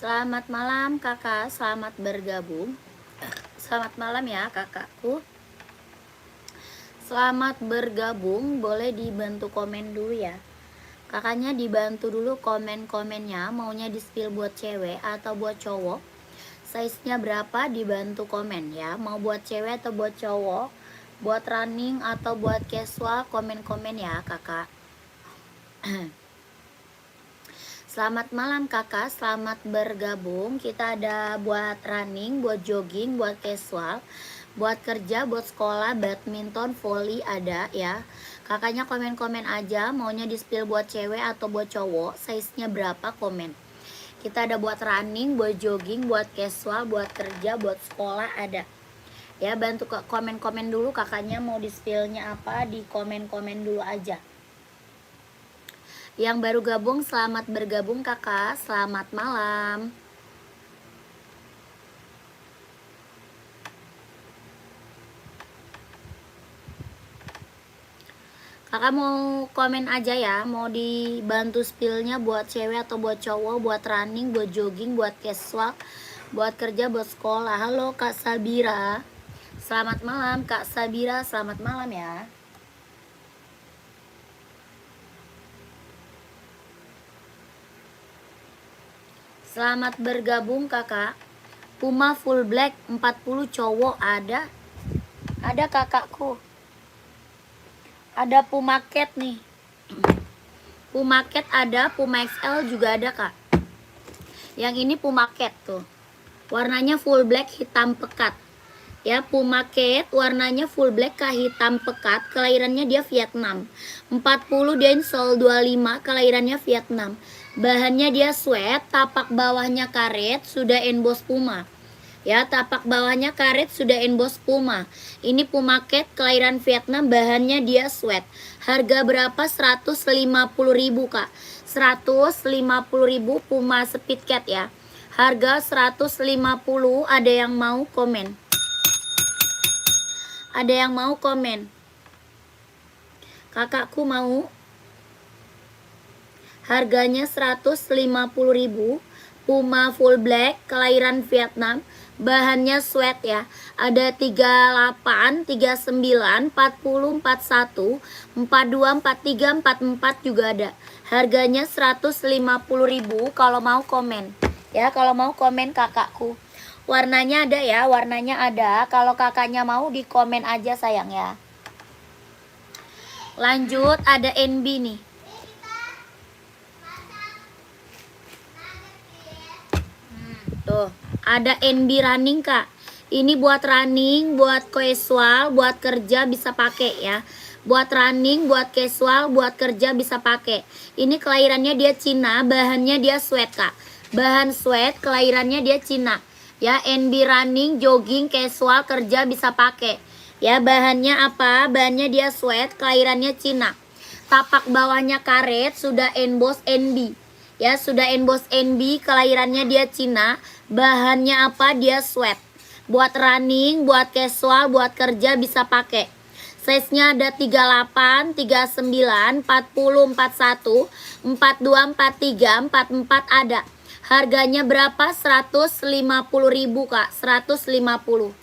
Selamat malam kakak, selamat bergabung. Selamat malam ya kakakku. Selamat bergabung, boleh dibantu komen dulu ya. Kakaknya dibantu dulu komen-komennya, maunya di spill buat cewek atau buat cowok. Size-nya berapa dibantu komen ya, mau buat cewek atau buat cowok, buat running atau buat casual, komen-komen ya kakak. Selamat malam kakak, selamat bergabung. Kita ada buat running, buat jogging, buat casual, buat kerja, buat sekolah, badminton, volley ada ya. Kakaknya komen-komen aja, maunya di spill buat cewek atau buat cowok, size-nya berapa komen. Kita ada buat running, buat jogging, buat casual, buat kerja, buat sekolah ada. Ya, bantu komen-komen dulu kakaknya mau di spill-nya apa, di komen-komen dulu aja. Yang baru gabung, selamat bergabung kakak, selamat malam. Kakak mau komen aja ya, mau dibantu spillnya buat cewek atau buat cowok, buat running, buat jogging, buat casual, buat kerja, buat sekolah. Halo Kak Sabira, selamat malam Kak Sabira, selamat malam ya. Selamat bergabung kakak. Puma full black 40 cowok ada. Ada kakakku. Ada Puma Cat nih. Puma Cat ada, Puma XL juga ada kak. Yang ini Puma Cat tuh. Warnanya full black hitam pekat. Ya, Puma Cat warnanya full black ke hitam pekat. Kelahirannya dia Vietnam. 40 dia insole 25, kelahirannya Vietnam. Bahannya dia sweat, tapak bawahnya karet, sudah emboss Puma. Ya, tapak bawahnya karet, sudah emboss Puma. Ini Puma Cat kelahiran Vietnam, bahannya dia sweat. Harga berapa? 150.000 kak. 150.000 Puma Speed Cat ya. Harga 150, ada yang mau komen? Ada yang mau komen? Kakakku mau. Harganya 150.000. Puma full black, kelahiran Vietnam. Bahannya sweat ya. Ada 38, 39, 40, 41, 42, 43, 44 juga ada. Harganya 150.000 kalau mau komen. Ya, kalau mau komen kakakku. Warnanya ada ya, warnanya ada. Kalau kakaknya mau di komen aja sayang ya. Lanjut, ada NB nih. Tuh, ada NB running kak. Ini buat running, buat casual, buat kerja bisa pakai ya. Buat running, buat casual, buat kerja bisa pakai. Ini kelahirannya dia Cina, bahannya dia sweat kak. Bahan sweat, kelahirannya dia Cina. Ya, NB running, jogging, casual, kerja bisa pakai. Ya, bahannya apa? Bahannya dia sweat, kelahirannya Cina. Tapak bawahnya karet, sudah emboss NB. Ya, sudah emboss NB, kelahirannya dia Cina. Bahannya apa? Dia sweat. Buat running, buat casual, buat kerja bisa pakai. Size-nya ada 38, 39, 40, 41, 42, 43, 44 ada. Harganya berapa? 150.000 kak, 150.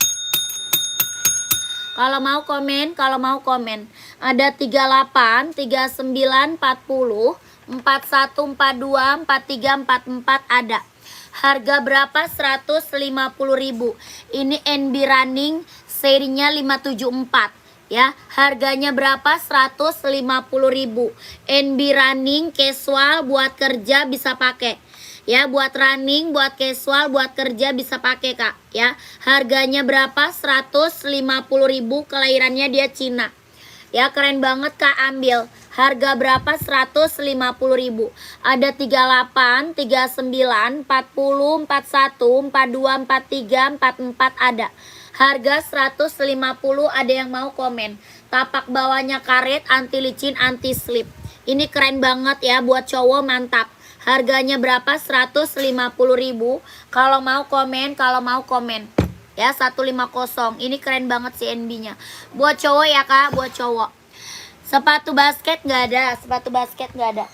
Kalau mau komen, kalau mau komen. Ada 38, 39, 40, 41, 42, 43, 44 ada. Harga berapa? 150.000. Ini NB running serinya 574 ya. Harganya berapa? 150.000. NB running casual buat kerja bisa pakai. Ya, buat running, buat casual, buat kerja bisa pakai kak ya. Harganya berapa? 150.000. Kelahirannya dia Cina. Ya, keren banget kak, ambil. Harga berapa? 150.000. Ada 38, 39, 40, 41, 42, 43, 44 ada. Harga 150. Ada yang mau komen. Tapak bawahnya karet, anti licin, anti slip. Ini keren banget ya, buat cowok mantap. Harganya berapa? 150.000. Kalau mau komen, kalau mau komen. Ya, 150. Ini keren banget si NB-nya. Buat cowok ya kak, buat cowok. Sepatu basket nggak ada, sepatu basket nggak ada.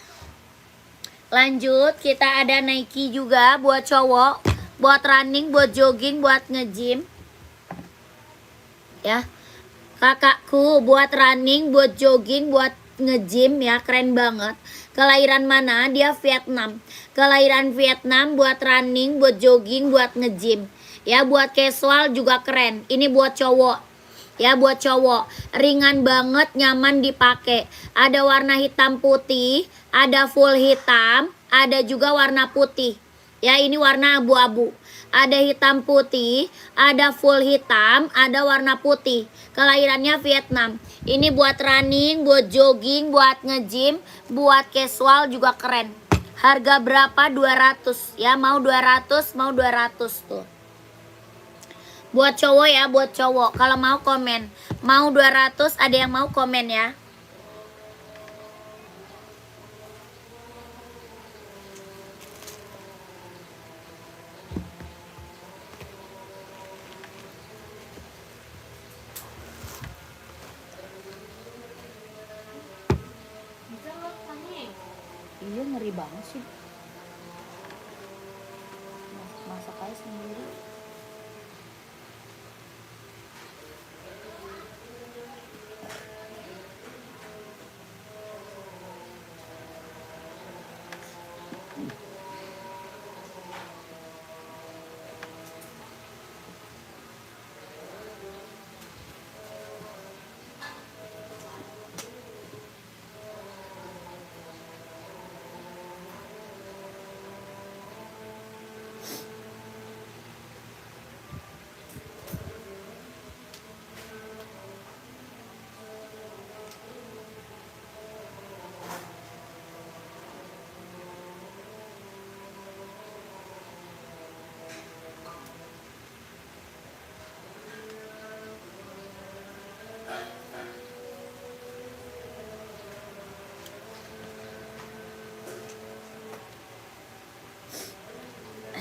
Lanjut, kita ada Nike juga buat cowok, buat running, buat jogging, buat nge-gym. Ya, kakakku buat running, buat jogging, buat nge-gym ya, keren banget. Kelahiran mana? Dia Vietnam. Kelahiran Vietnam, buat running, buat jogging, buat nge-gym. Ya, buat casual juga keren. Ini buat cowok. Ya, buat cowok. Ringan banget, nyaman dipakai. Ada warna hitam putih, ada full hitam, ada juga warna putih. Ya, ini warna abu-abu. Ada hitam putih, ada full hitam, ada warna putih. Kelahirannya Vietnam. Ini buat running, buat jogging, buat nge-gym, buat casual juga keren. Harga berapa? 200. Ya, mau 200, mau 200 tuh. Buat cowok ya, buat cowok. Kalau mau komen. Mau 200, ada yang mau komen ya. Iya, ngeri banget sih. Masak aja sendiri.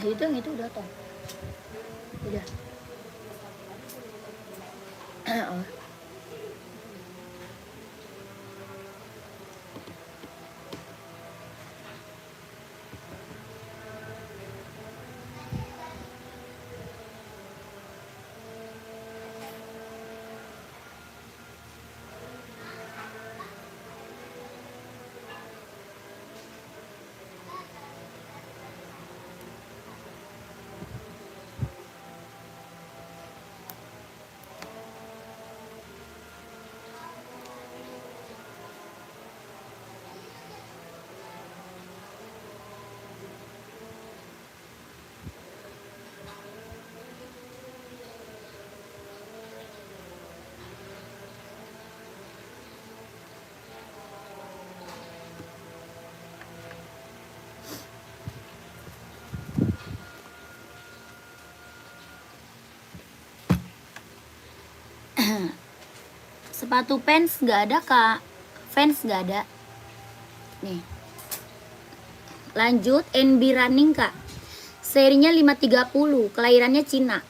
Itu udah toh. Udah. Oh. Sepatu Vans nggak ada kak. Vans nggak ada. Nih. Lanjut NB Running kak. Serinya 530, kelahirannya Cina.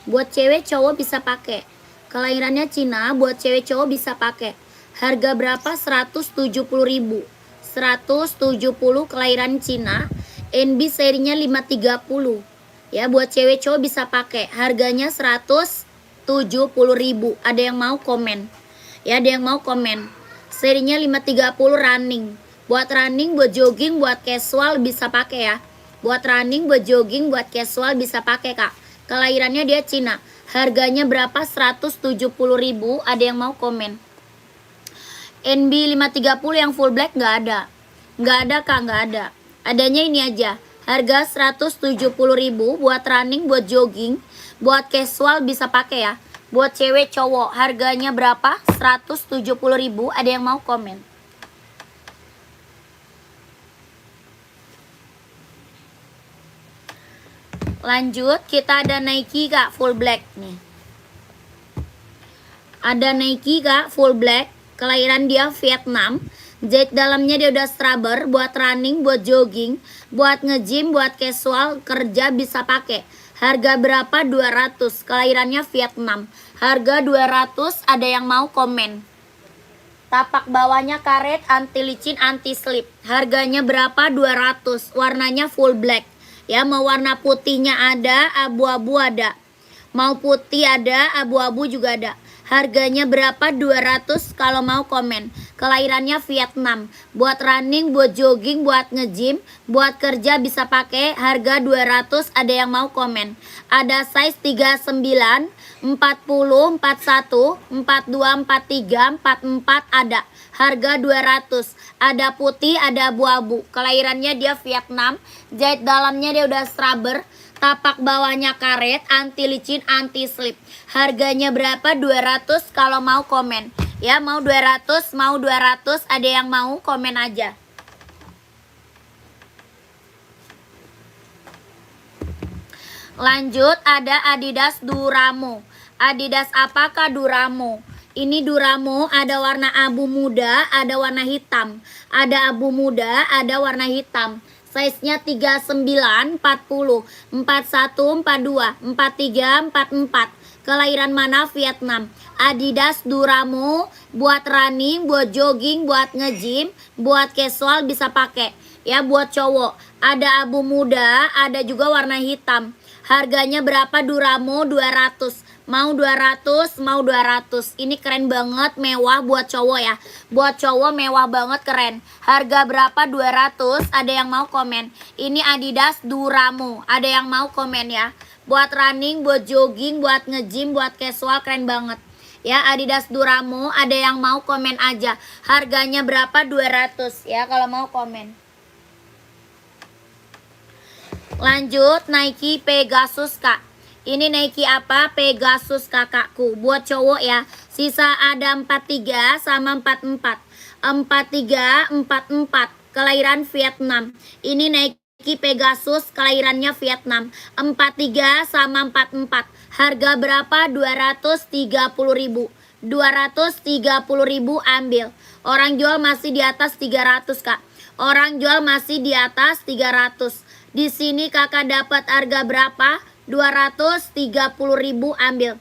Buat cewek cowok bisa pakai. Kelahirannya Cina, buat cewek cowok bisa pakai. Harga berapa? 170.000. 170 kelahiran Cina. NB serinya 530. Ya, buat cewek cowok bisa pakai. Harganya 170.000. Ada yang mau komen? Ya, ada yang mau komen. Serinya 530 running. Buat running, buat jogging, buat casual bisa pakai ya. Buat running, buat jogging, buat casual bisa pakai kak. Kelahirannya dia Cina. Harganya berapa? 170.000. Ada yang mau komen? NB 530 yang full black nggak ada. Nggak ada kak, nggak ada. Adanya ini aja. Harga 170.000 buat running, buat jogging, buat casual bisa pakai ya. Buat cewek cowok harganya berapa? 170.000. Ada yang mau komen? Lanjut, kita ada Nike kak full black nih. Ada Nike kak full black, kelahiran dia Vietnam. Jahit dalamnya dia udah strubber, buat running, buat jogging, buat nge-gym, buat casual, kerja bisa pakai. Harga berapa? 200. Kelahirannya Vietnam. Harga 200, ada yang mau komen? Tapak bawahnya karet, anti licin, anti slip. Harganya berapa? 200. Warnanya full black. Ya, mau warna putihnya ada, abu-abu ada. Mau putih ada, abu-abu juga ada. Harganya berapa? 200 kalau mau komen. Kelahirannya Vietnam. Buat running, buat jogging, buat nge-gym, buat kerja bisa pakai. Harga 200, ada yang mau komen? Ada size 39, 40, 41, 42, 43, 44 ada. Harga 200. Ada putih, ada abu-abu. Kelahirannya dia Vietnam. Jahit dalamnya dia udah strubber. Tapak bawahnya karet, anti licin, anti slip. Harganya berapa? 200 kalau mau komen. Ya, mau 200, mau 200, ada yang mau komen aja. Lanjut, ada Adidas Duramo. Adidas apakah Duramo? Ini Duramo ada warna abu muda, ada warna hitam. Ada abu muda, ada warna hitam. Size-nya 39, 40, 41, 42, 43, 44. Kelahiran mana? Vietnam. Adidas Duramo, buat running, buat jogging, buat nge-gym, buat casual bisa pakai. Ya, buat cowok. Ada abu muda, ada juga warna hitam. Harganya berapa Duramo? 200. Mau 200, mau 200. Ini keren banget, mewah buat cowok ya. Buat cowok mewah banget, keren. Harga berapa? 200. Ada yang mau komen? Ini Adidas Duramo. Ada yang mau komen ya? Buat running, buat jogging, buat nge-gym, buat casual, keren banget. Ya, Adidas Duramo, ada yang mau komen aja. Harganya berapa? 200 ya kalau mau komen. Lanjut, Nike Pegasus kak. Ini Nike apa? Pegasus kakakku. Buat cowok ya. Sisa ada 43 sama 44. 43, 44. Kelahiran Vietnam. Ini Nike Pegasus, kelahirannya Vietnam. 43 sama 44. Harga berapa? 230.000. 230.000 ambil. Orang jual masih di atas 300 kak. Orang jual masih di atas 300. Di sini kakak dapat harga berapa? 230.000 ambil.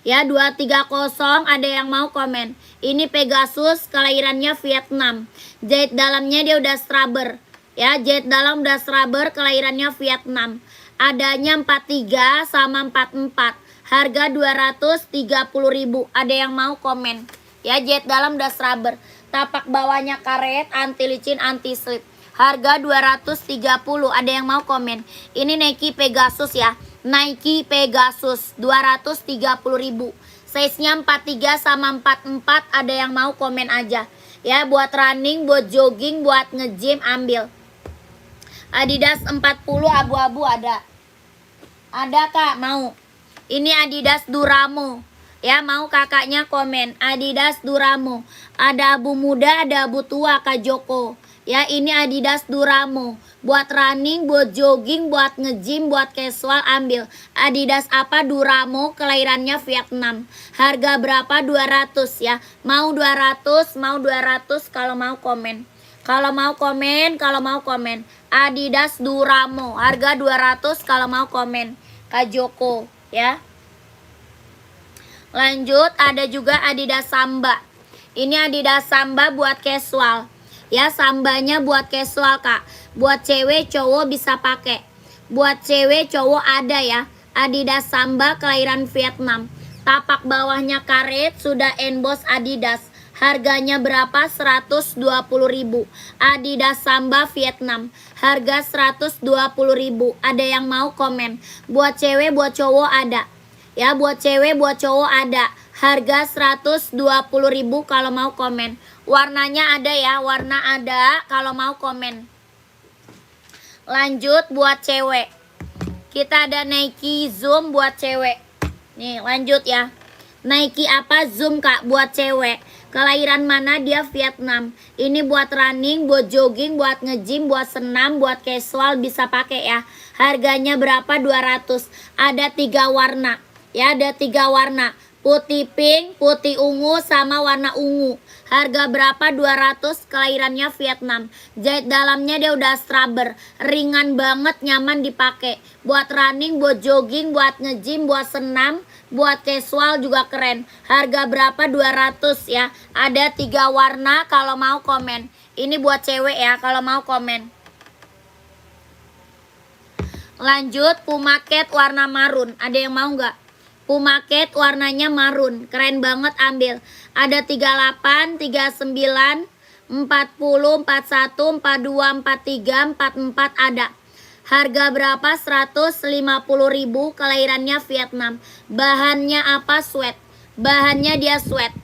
Ya, 230, ada yang mau komen? Ini Pegasus, kelahirannya Vietnam. Jahit dalamnya dia udah strubber. Ya, jahit dalam udah strubber, kelahirannya Vietnam. Adanya 43 sama 44. Harga 230.000. Ada yang mau komen? Ya, jahit dalam udah strubber. Tapak bawahnya karet, anti licin, anti slip. Harga 230. Ada yang mau komen? Ini Nike Pegasus ya. Nike Pegasus 230.000. Size-nya 43 sama 44. Ada yang mau komen aja. Ya, buat running, buat jogging, buat nge-gym ambil. Adidas 40 abu-abu ada. Ada kak, mau? Ini Adidas Duramo. Ya, mau kakaknya komen. Adidas Duramo. Ada abu muda, ada abu tua kak Joko. Ya, ini Adidas Duramo. Buat running, buat jogging, buat nge-gym, buat casual ambil. Adidas apa? Duramo, kelahirannya Vietnam. Harga berapa? 200 ya. Mau 200, mau 200 kalau mau komen. Kalau mau komen. Adidas Duramo, harga 200 kalau mau komen. Kak Joko ya. Lanjut, ada juga Adidas Samba. Ini Adidas Samba buat casual. Ya, sambanya buat casual, Kak. Buat cewek, cowok bisa pakai. Buat cewek, cowok ada ya. Adidas Samba kelahiran Vietnam. Tapak bawahnya karet, sudah emboss Adidas. Harganya berapa? 120.000. Adidas Samba Vietnam. Harga 120.000. Ada yang mau komen? Buat cewek, buat cowok ada. Ya, buat cewek, buat cowok ada. Harga 120.000 kalau mau komen. Warnanya ada ya, warna ada kalau mau komen. Lanjut buat cewek. Kita ada Nike Zoom buat cewek. Nih, lanjut ya. Nike apa? Zoom, Kak, buat cewek. Kelahiran mana? Dia Vietnam. Ini buat running, buat jogging, buat nge-gym, buat senam, buat casual bisa pakai ya. Harganya berapa? 200. Ada 3 warna. Ya, ada 3 warna. Putih pink, putih ungu, sama warna ungu. Harga berapa? 200, kelahirannya Vietnam. Jahit dalamnya dia udah strabber. Ringan banget, nyaman dipakai. Buat running, buat jogging, buat nge-gym, buat senam, buat casual juga keren. Harga berapa? 200 ya. Ada 3 warna kalau mau komen. Ini buat cewek ya kalau mau komen. Lanjut, Puma Cat warna marun. Ada yang mau nggak? Puma Cat warnanya marun, keren banget, ambil. Ada 38, 39, 40, 41, 42, 43, 44 ada. Harga berapa? 150.000, kelahirannya Vietnam. Bahannya apa? Sweat. Bahannya dia sweat.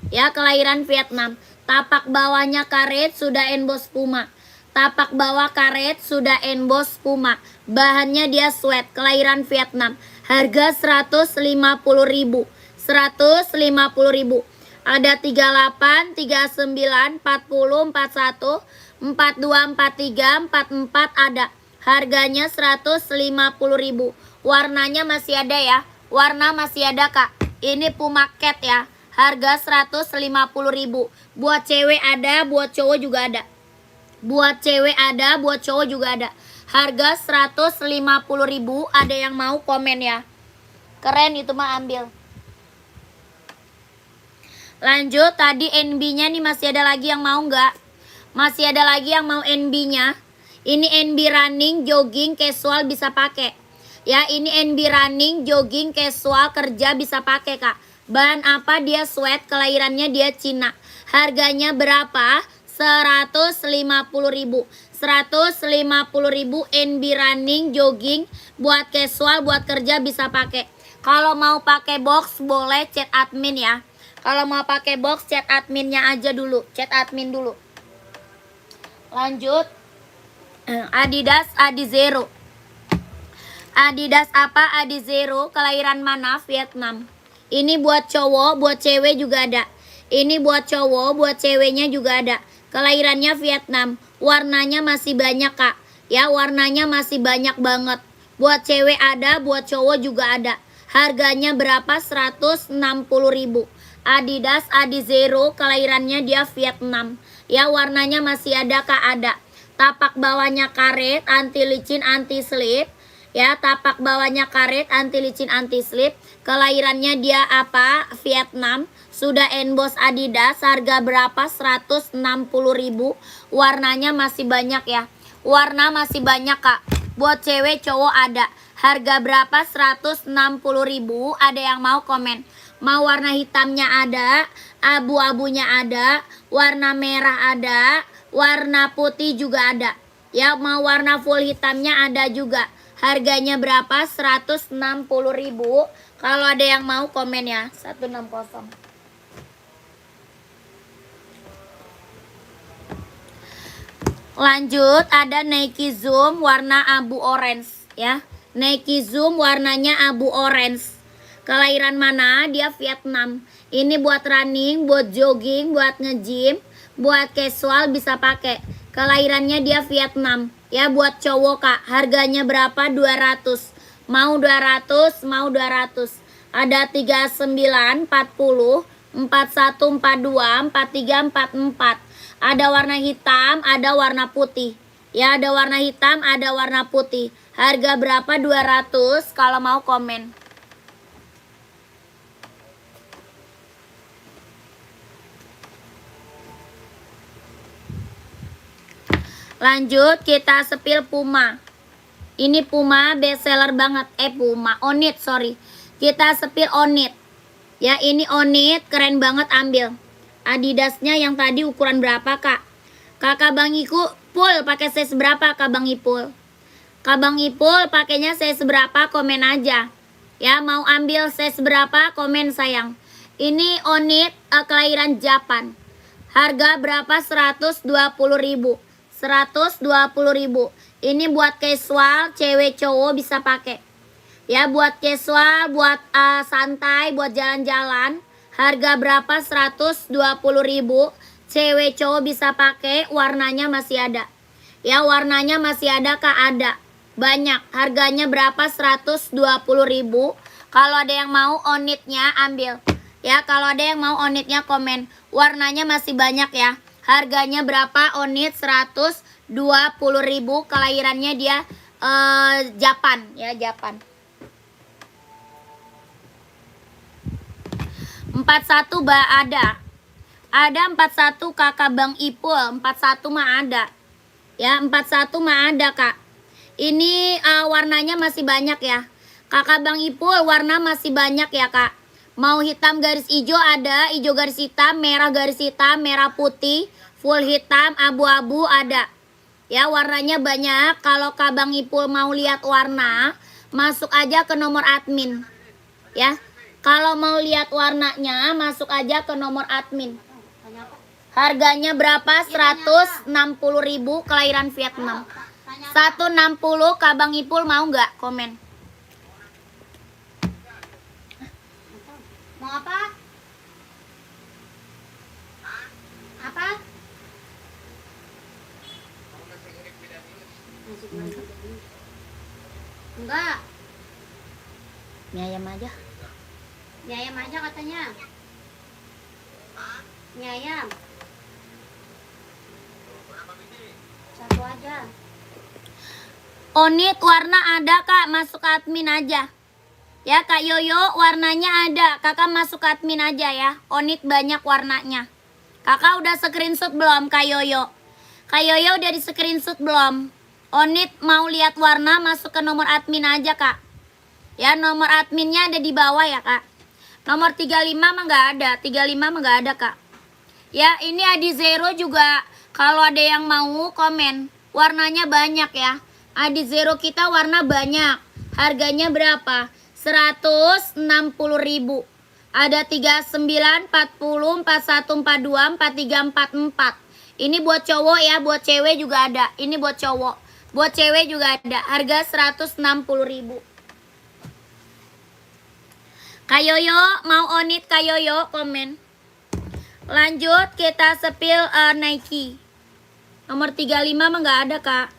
Ya, kelahiran Vietnam. Tapak bawahnya karet, sudah emboss Puma. Tapak bawah karet, sudah emboss Puma. Bahannya dia sweat, kelahiran Vietnam. Harga 150.000. 150.000. Ada 38, 39, 40, 41, 42, 43, 44 ada. Harganya 150.000. Warnanya masih ada ya. Warna masih ada, Kak. Ini Puma Cat ya. Harga 150.000. Buat cewek ada, buat cowok juga ada. Buat cewek ada, buat cowok juga ada. Harga 150.000. Ada yang mau komen ya. Keren itu mah, ambil. Lanjut, tadi NB-nya nih masih ada lagi yang mau nggak? Masih ada lagi yang mau NB-nya. Ini NB running, jogging, casual bisa pakai. Ya, ini NB running, jogging, casual, kerja bisa pakai, Kak. Bahan apa? Dia sweat, kelahirannya dia Cina. Harganya berapa? 150.000. 150.000 NB running, jogging, buat casual, buat kerja bisa pakai. Kalau mau pakai box boleh chat admin ya. Kalau mau pakai box chat adminnya aja dulu, chat admin dulu. Lanjut, Adidas Adizero. Adidas apa? Adizero, kelahiran mana? Vietnam. Ini buat cowok, buat cewek juga ada. Ini buat cowok, buat ceweknya juga ada. Kelahirannya Vietnam. Warnanya masih banyak, Kak. Ya, warnanya masih banyak banget. Buat cewek ada, buat cowok juga ada. Harganya berapa? 160.000. Adidas Adizero, kelahirannya dia Vietnam. Ya, warnanya masih ada, Kak, ada. Tapak bawahnya karet, anti licin, anti slip. Ya, tapak bawahnya karet, anti licin, anti slip. Kelahirannya dia apa? Vietnam. Sudah emboss Adidas. Harga berapa? 160.000. Warnanya masih banyak ya. Warna masih banyak, Kak. Buat cewek, cowok ada. Harga berapa? 160.000. Ada yang mau komen? Mau warna hitamnya ada, abu-abunya ada, warna merah ada, warna putih juga ada. Ya, mau warna full hitamnya ada juga. Harganya berapa? 160.000. Kalau ada yang mau komen ya. 160. Lanjut, ada Nike Zoom warna abu orange ya. Nike Zoom warnanya abu orange. Kelahiran mana? Dia Vietnam. Ini buat running, buat jogging, buat nge-gym, buat casual bisa pakai. Kelahirannya dia Vietnam. Ya buat cowok kak. Harganya berapa? 200. Mau 200, mau 200. Ada 39, 40, 41, 42, 43, 44. Ada warna hitam, ada warna putih. Ya ada warna hitam, ada warna putih. Harga berapa? 200. Kalau mau komen. Lanjut kita sepil Puma. Ini Puma best seller banget. Puma, Onit, sorry. Kita sepil Onit. Ya ini Onit, keren banget, ambil. Adidasnya yang tadi ukuran berapa kak? Kakak Bang Iku Ipul pakai size berapa kak Bang Ipul? Kak Bang Ipul pakainya size berapa? Komen aja. Ya mau ambil size berapa? Komen sayang. Ini Onit kelahiran Japan. Harga berapa? 120.000. 120.000. Ini buat casual, cewek cowok bisa pakai. Ya buat casual, buat santai, buat jalan-jalan. Harga berapa? 120.000. Cewek cowok bisa pakai, warnanya masih ada. Ya warnanya masih ada kak, ada. Banyak. Harganya berapa? 120.000. Kalau ada yang mau onitnya ambil. Ya kalau ada yang mau onitnya komen. Warnanya masih banyak ya. Harganya berapa? Onit 120.000. Kelahirannya dia Japan ya, Japan. 41 ada. Ada 41 kakak Bang Ipul. 41 mah ada. Ya 41 mah ada kak. Ini warnanya masih banyak ya. Kakak Bang Ipul warna masih banyak ya kak. Mau hitam garis hijau ada, hijau garis hitam, merah garis hitam, merah putih, full hitam, abu-abu ada. Ya warnanya banyak. Kalau Kak Bang Ipul mau lihat warna, masuk aja ke nomor admin. Ya. Kalau mau lihat warnanya, masuk aja ke nomor admin. Harganya berapa? 160.000, kelahiran Vietnam. 160, Kak Bang Ipul mau nggak? Komen. Mau apa? Apa? Enggak. Mie ayam aja. Mie ayam aja katanya. Mie ayam. Satu aja. Onit warna ada kak, masuk admin aja. Ya Kak Yoyo warnanya ada, kakak masuk admin aja ya. Onit banyak warnanya. Kakak udah screenshot belum Kak Yoyo? Kak Yoyo udah di screenshot belum? Onit mau lihat warna, masuk ke nomor admin aja kak. Ya nomor adminnya ada di bawah ya kak. Nomor 35 mah nggak ada, 35 mah nggak ada kak. Ya ini Adi Zero juga, kalau ada yang mau komen. Warnanya banyak ya. Adi Zero kita warna banyak. Harganya berapa? 160.000. Ada 39, 40, 41, 42, 43, 44. Ini buat cowok ya, buat cewek juga ada. Ini buat cowok. Buat cewek juga ada. Harga 160.000. Kak Yoyo mau onit, Kak Yoyo komen. Lanjut kita sepil Nike. Nomor 35 mah nggak ada kak.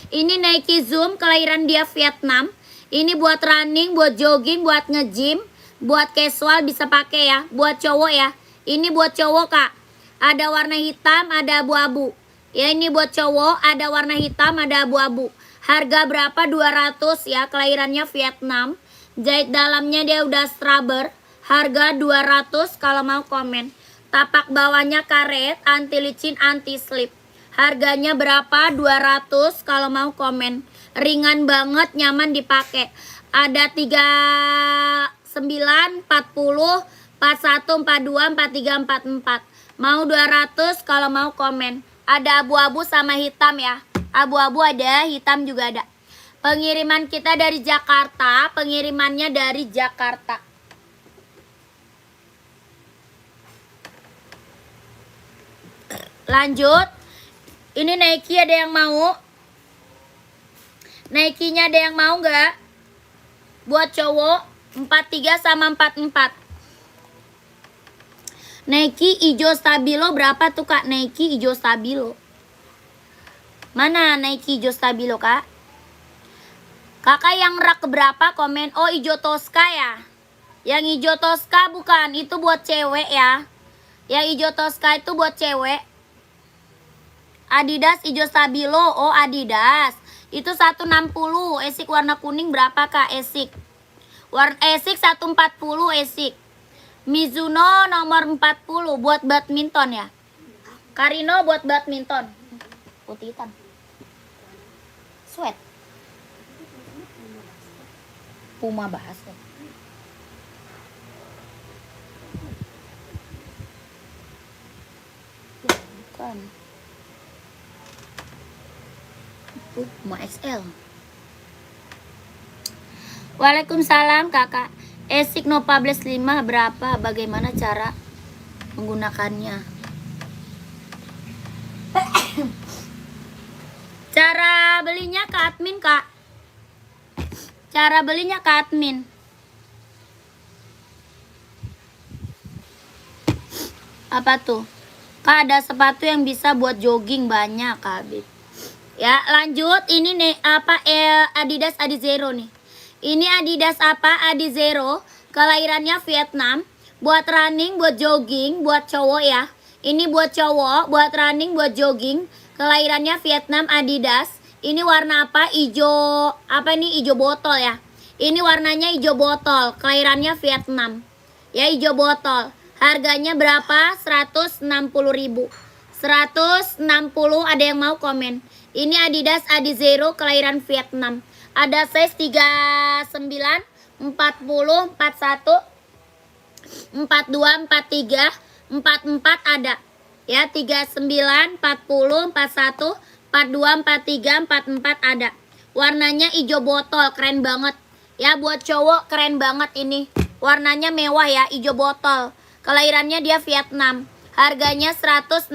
Ini Nike Zoom, kelahiran dia Vietnam. Ini buat running, buat jogging, buat nge-gym, buat casual bisa pakai ya. Buat cowok ya. Ini buat cowok kak. Ada warna hitam, ada abu-abu. Ya ini buat cowok, ada warna hitam, ada abu-abu. Harga berapa? 200 ya. Kelahirannya Vietnam. Jahit dalamnya dia udah strabber. Harga 200 kalau mau komen. Tapak bawahnya karet, anti licin, anti slip. Harganya berapa? 200 kalau mau komen. Ringan banget, nyaman dipakai. Ada 39, 40, 41, 42, 43, 44. Mau 200 kalau mau komen. Ada abu-abu sama hitam ya. Abu-abu ada, hitam juga ada. Pengiriman kita dari Jakarta. Pengirimannya dari Jakarta. Lanjut. Ini Nike ada yang mau? Nike-nya ada yang mau nggak? Buat cowok 43 sama 44. Nike hijau stabilo berapa tuh kak? Nike hijau stabilo Mana Nike hijau stabilo, Kak? Kakak yang rak berapa komen? Oh, hijau Tosca ya. Yang hijau Tosca bukan, itu buat cewek ya. Yang hijau Tosca itu buat cewek. Adidas hijau stabilo. Oh, Adidas. Itu 160. Esik warna kuning berapa, Kak? Esik. Esik 140 Esik. Mizuno nomor 40 buat badminton ya. Karino buat badminton. Putih hitam. Sweat. Puma bahas ya. Bukan. Puma XL. Waalaikumsalam kakak. Esik Nova Blast 5 berapa? Bagaimana cara menggunakannya? Cara belinya ke admin, Kak. Cara belinya ke admin. Apa tuh? Kak, ada sepatu yang bisa buat jogging banyak, Kak Habib. Ya, lanjut. Ini nih apa Adidas Adizero nih. Ini Adidas apa? Adizero. Kelahirannya Vietnam. Buat running, buat jogging, buat cowok ya. Ini buat cowok, buat running, buat jogging. Kelahirannya Vietnam Adidas. Ini warna apa? Ijo. Apa nih? Ijo botol ya. Ini warnanya ijo botol. Kelahirannya Vietnam. Ya, ijo botol. Harganya berapa? 160.000. 160. Ada yang mau komen? Ini Adidas Adizero kelahiran Vietnam. Ada size 39, 40, 41, 42, 43, 44 ada. Ya, 39, 40, 41, 42, 43, 44 ada. Warnanya hijau botol, keren banget. Ya, buat cowok keren banget ini. Warnanya mewah ya, hijau botol. Kelahirannya dia Vietnam. Harganya 160.000.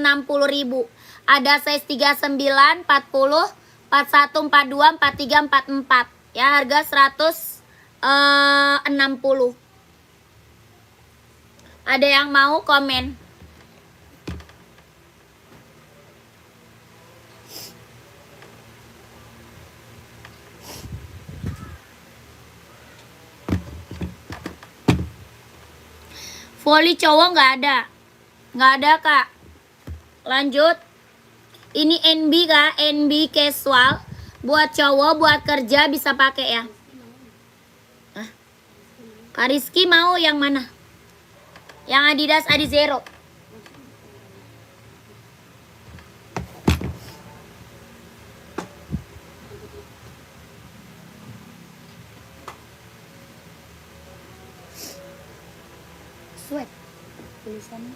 Ada size 39, 40, 41, 42, 43, 44. Ya, harga 160. Ada yang mau komen? Volley cowok nggak ada. Nggak ada, Kak. Lanjut. Ini NB, Kak. NB casual. Buat cowok, buat kerja bisa pakai ya. Kak Rizky mau yang mana? Yang Adidas Adizero. Sweat tulisannya.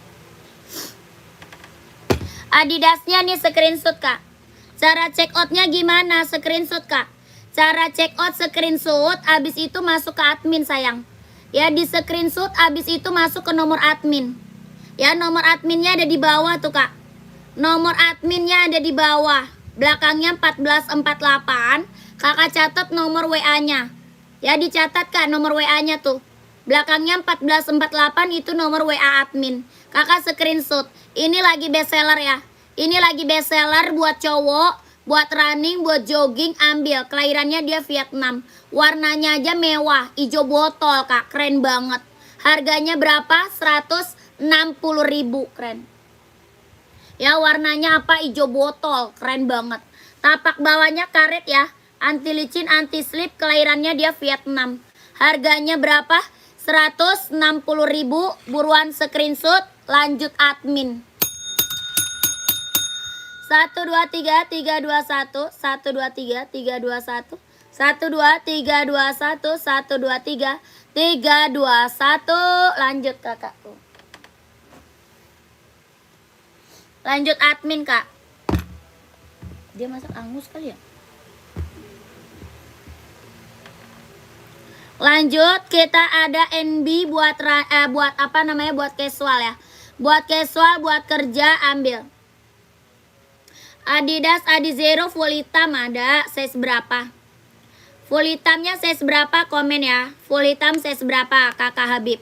Adidasnya nih screenshot, Kak. Cara check outnya gimana? Screenshot, Kak. Cara check out screenshot, abis itu masuk ke admin sayang. Ya, di screenshot abis itu masuk ke nomor admin. Ya, nomor adminnya ada di bawah tuh, Kak. Nomor adminnya ada di bawah. Belakangnya 1448. Kakak catat nomor WA-nya. Ya, dicatat, Kak, nomor WA-nya tuh. Belakangnya 1448 itu nomor WA admin. Kakak screenshot. Ini lagi bestseller ya. Ini lagi bestseller buat cowok, buat running, buat jogging, ambil. Kelahirannya dia Vietnam. Warnanya aja mewah, hijau botol, Kak. Keren banget. Harganya berapa? 160.000. Keren. Ya, warnanya apa? Hijau botol. Keren banget. Tapak bawahnya karet ya. Anti licin, anti slip. Kelahirannya dia Vietnam. Harganya berapa? 160.000. Buruan screenshot. Lanjut admin. 1 2 3 3 2 1 1 2 3 3 2 1 1 2 3 2 1 1 2 3 3 2 1. Lanjut kakakku. Lanjut admin, Kak. Dia masak angus kali ya. Lanjut, kita ada NB buat buat apa namanya? Buat casual ya. Buat casual, buat kerja ambil. Adidas Adizero full hitam ada, size berapa? Full hitamnya size berapa? Komen ya. Full hitam size berapa, Kakak Habib?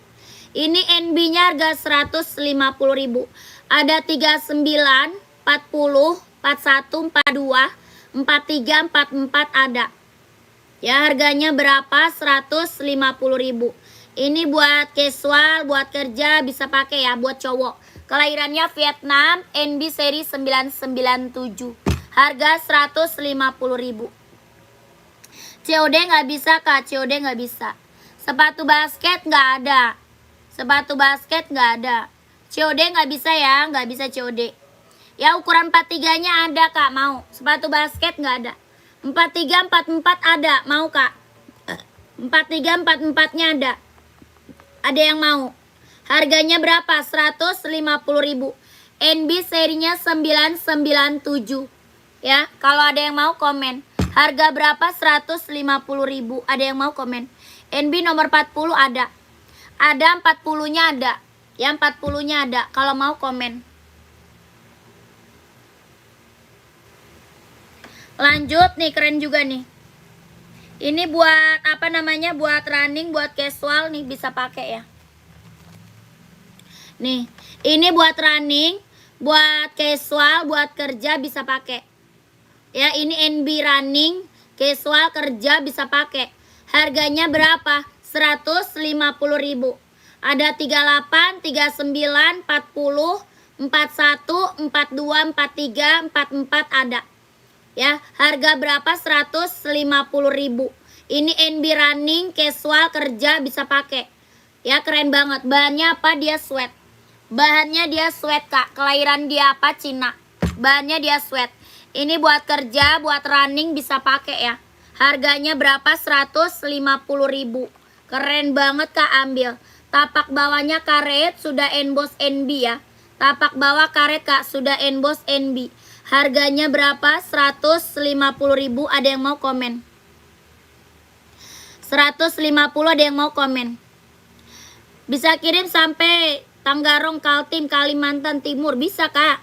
Ini NB-nya harga 150.000. Ada 39, 40, 41, 42, 4344 ada. Ya, harganya berapa? 150.000. Ini buat casual, buat kerja bisa pakai ya, buat cowok. Kelahirannya Vietnam, NB seri 997. Harga 150.000. COD nggak bisa Kak, COD nggak bisa. Sepatu basket nggak ada. Sepatu basket nggak ada. COD nggak bisa ya, nggak bisa COD. Ya ukuran 43-nya ada Kak, mau. Sepatu basket nggak ada. 43, 44 ada, mau Kak. 43, 44-nya ada. Ada yang mau. Harganya berapa? 150.000. NB serinya 997. Ya, kalau ada yang mau komen. Harga berapa? 150.000. Ada yang mau komen. NB nomor 40 ada. Ada 40-nya ada. Yang 40-nya ada. Kalau mau komen. Lanjut nih, keren juga nih. Ini buat apa namanya? Buat running, buat casual nih bisa pakai ya. Nih, ini buat running, buat casual, buat kerja bisa pakai. Ya, ini NB running, casual, kerja bisa pakai. Harganya berapa? 150.000. Ada 38, 39, 40, 41, 42, 43, 44 ada. Ya, harga berapa? 150.000. Ini NB running, casual, kerja bisa pakai. Ya, keren banget. Bahannya apa? Dia sweat. Bahannya dia sweat Kak. Kelahiran dia apa? Cina. Bahannya dia sweat. Ini buat kerja, buat running bisa pakai ya. Harganya berapa? 150.000. Keren banget Kak, ambil. Tapak bawahnya karet, sudah emboss NB ya. Tapak bawah karet Kak, sudah emboss NB. Harganya berapa? 150.000. Ada yang mau komen? 150 ada yang mau komen? Bisa kirim sampai Tanggarong, Kaltim, Kalimantan Timur. Bisa Kak.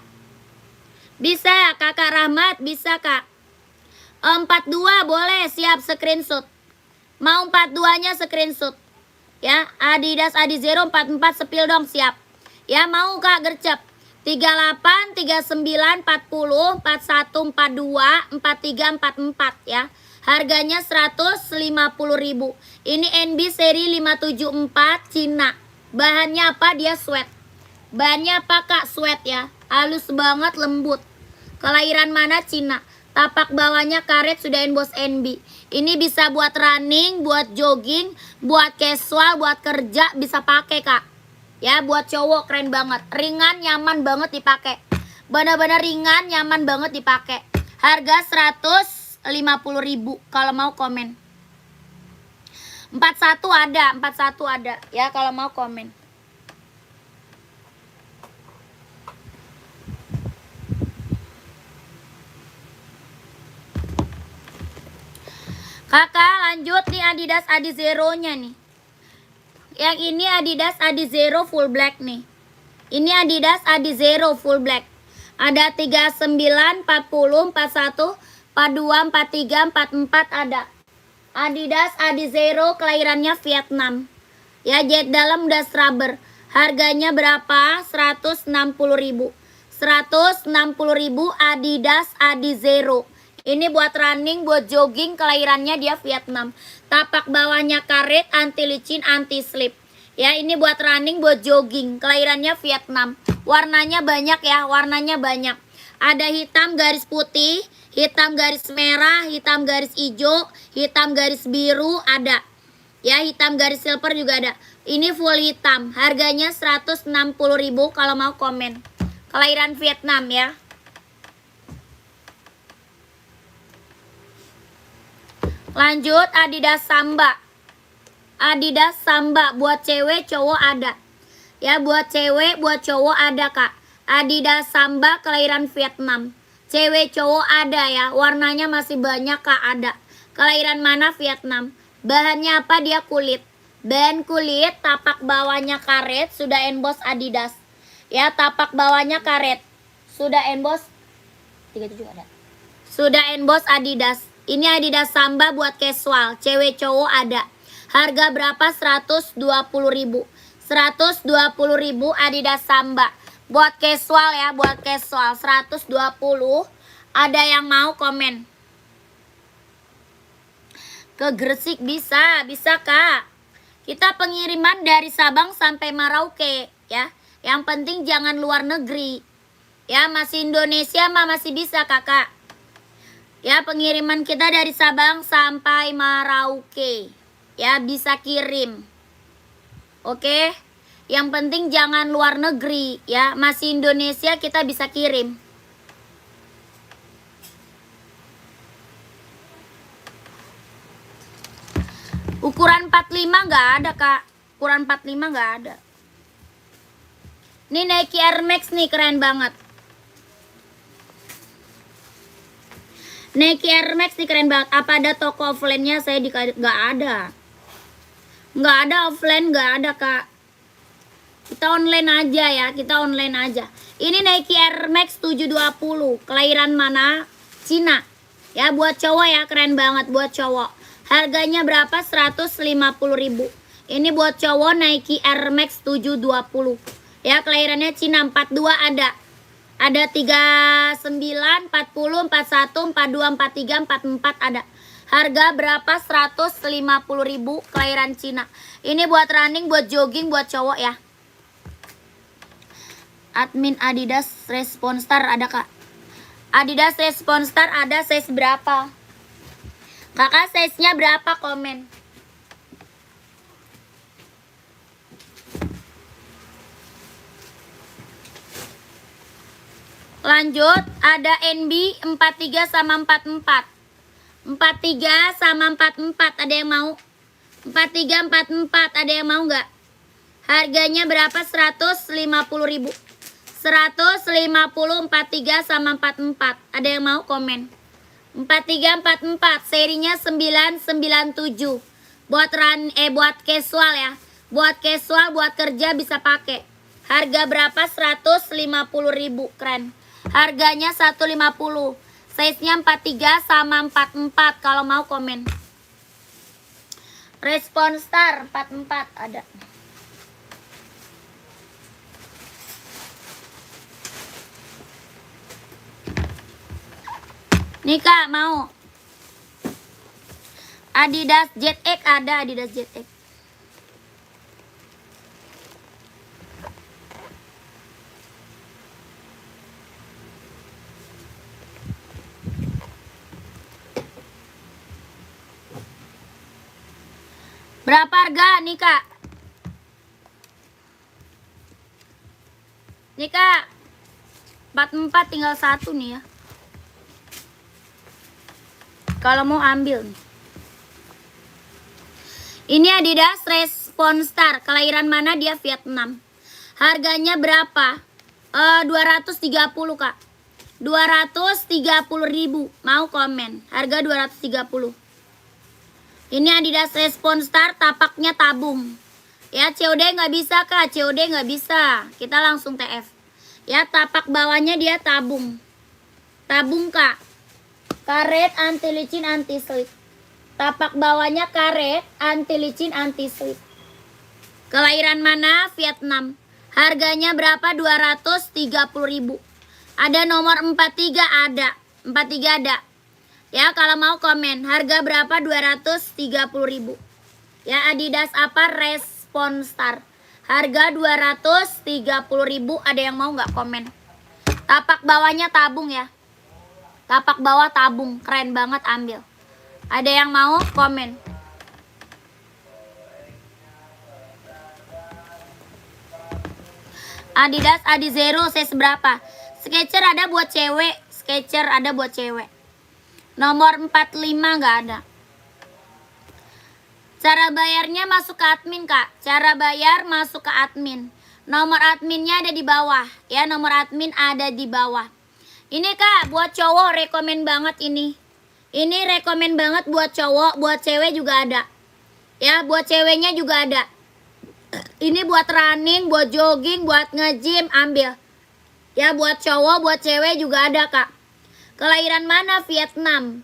Bisa Kakak Rahmat, bisa Kak. 42 boleh, siap screenshot. Mau 42-nya screenshot. Ya, Adidas Adizero 44 sepil dong, siap. Ya, mau Kak gercep. 38, 39, 40, 41, 42, 43, 44 ya. Harganya 150.000. Ini NB seri 574 Cina. Bahannya apa? Dia sweat. Bahannya apa Kak? Sweat ya. Halus banget, lembut. Kelahiran mana? Cina. Tapak bawahnya karet, sudah emboss NB. Ini bisa buat running, buat jogging, buat casual, buat kerja bisa pakai Kak. Ya, buat cowok keren banget. Ringan, nyaman banget dipakai. Benar-benar ringan, nyaman banget dipakai. Harga 150.000 kalau mau komen. 41 ada, 41 ada. Ya, kalau mau komen. Kakak lanjut nih Adidas Adizero-nya nih. Yang ini Adidas Adizero full black nih. Ini Adidas Adizero full black. Ada 39, 40, 41, 42, 43, 44 ada. Adidas Adizero kelahirannya Vietnam. Ya, jet dalam udah rubber. Harganya berapa? 160.000. 160.000 Adidas Adizero. Ini buat running, buat jogging, kelahirannya dia Vietnam. Tapak bawahnya karet, anti licin, anti slip. Ya, ini buat running, buat jogging, kelahirannya Vietnam. Warnanya banyak ya, warnanya banyak. Ada hitam garis putih, hitam garis merah, hitam garis hijau, hitam garis biru ada. Ya, hitam garis silver juga ada. Ini full hitam, harganya 160.000 kalau mau komen. Kelahiran Vietnam ya. Lanjut Adidas Samba. Adidas Samba buat cewek cowok ada. Ya, buat cewek buat cowok ada Kak. Adidas Samba kelahiran Vietnam. Cewek cowok ada ya. Warnanya masih banyak Kak, ada. Kelahiran mana? Vietnam. Bahannya apa? Dia kulit. Bahan kulit, tapak bawahnya karet, sudah emboss Adidas. Ya, tapak bawahnya karet. Sudah emboss 37 ada. Sudah emboss Adidas. Ini Adidas Samba buat casual, cewek cowok ada. Harga berapa? 120.000. 120.000 Adidas Samba. Buat casual ya, buat casual 120. Ada yang mau komen? Ke Gresik bisa Kak. Kita pengiriman dari Sabang sampai Merauke ya. Yang penting jangan luar negeri. Ya, masih Indonesia mah masih bisa Kakak. Ya, pengiriman kita dari Sabang sampai Merauke. Ya, bisa kirim. Oke. Yang penting jangan luar negeri ya. Masih Indonesia kita bisa kirim. Ukuran 45 nggak ada Kak. Ukuran 45 nggak ada. Ini Nike Air Max nih, keren banget. Nike Air Max nih keren banget. Apa ada toko offline-nya? Saya nggak ada. Nggak ada offline, nggak ada Kak. Kita online aja ya, kita online aja. Ini Nike Air Max 720. Kelahiran mana? Cina. Ya, buat cowok ya, keren banget buat cowok. Harganya berapa? 150.000. Ini buat cowok Nike Air Max 720. Ya, kelahirannya Cina. 42 ada. Ada 39, 40, 41, 42, 43, 44 ada. Harga berapa? 150.000, kelahiran Cina. Ini buat running, buat jogging, buat cowok ya. Admin Adidas Responstar ada Kak. Adidas Responstar ada size berapa? Kakak size-nya berapa, komen. Lanjut, ada NB 43 sama 44. 43 sama 44 ada yang mau? 43 44 ada yang mau nggak? Harganya berapa? 150.000. 150 43 sama 44. Ada yang mau, komen. 43 44 serinya 997. Buat buat casual ya. Buat casual, buat kerja bisa pakai. Harga berapa? 150.000, keren. Harganya 150. Size-nya 43 sama 44. Kalau mau, komen. Responstar 44 ada. Nih Kak, mau Adidas Jet X ada, Adidas Jet X. Berapa harga nih Kak? Nih Kak, 44 tinggal satu nih ya. Kalau mau ambil. Ini Adidas Responstar. Kelahiran mana dia? Vietnam. Harganya berapa? 230 Kak. 230.000. Mau, komen. Harga 230. Ini Adidas Responstar, tapaknya tabung. Ya, COD nggak bisa Kak. COD nggak bisa. Kita langsung TF. Ya, tapak bawahnya dia tabung. Tabung Kak. Karet anti licin anti slip. Tapak bawahnya karet anti licin anti slip. Kelahiran mana? Vietnam. Harganya berapa? 230.000. Ada nomor 43 ada. 43 ada. Ya, kalau mau komen. Harga berapa? 230.000. Ya, Adidas apa? Responstar. Harga 230.000. Ada yang mau nggak, komen? Tapak bawahnya tabung ya. Tapak bawah tabung, keren banget, ambil. Ada yang mau, komen. Adidas Adizero size berapa? Skechers ada buat cewek, Skechers ada buat cewek. Nomor 45 nggak ada. Cara bayarnya masuk ke admin Kak. Cara bayar masuk ke admin. Nomor adminnya ada di bawah. Ya, nomor admin ada di bawah. Ini Kak, buat cowok rekomen banget ini. Ini rekomen banget buat cowok, buat cewek juga ada. Ya, buat ceweknya juga ada. Ini buat running, buat jogging, buat nge-gym, ambil. Ya, buat cowok, buat cewek juga ada Kak. Kelahiran mana? Vietnam.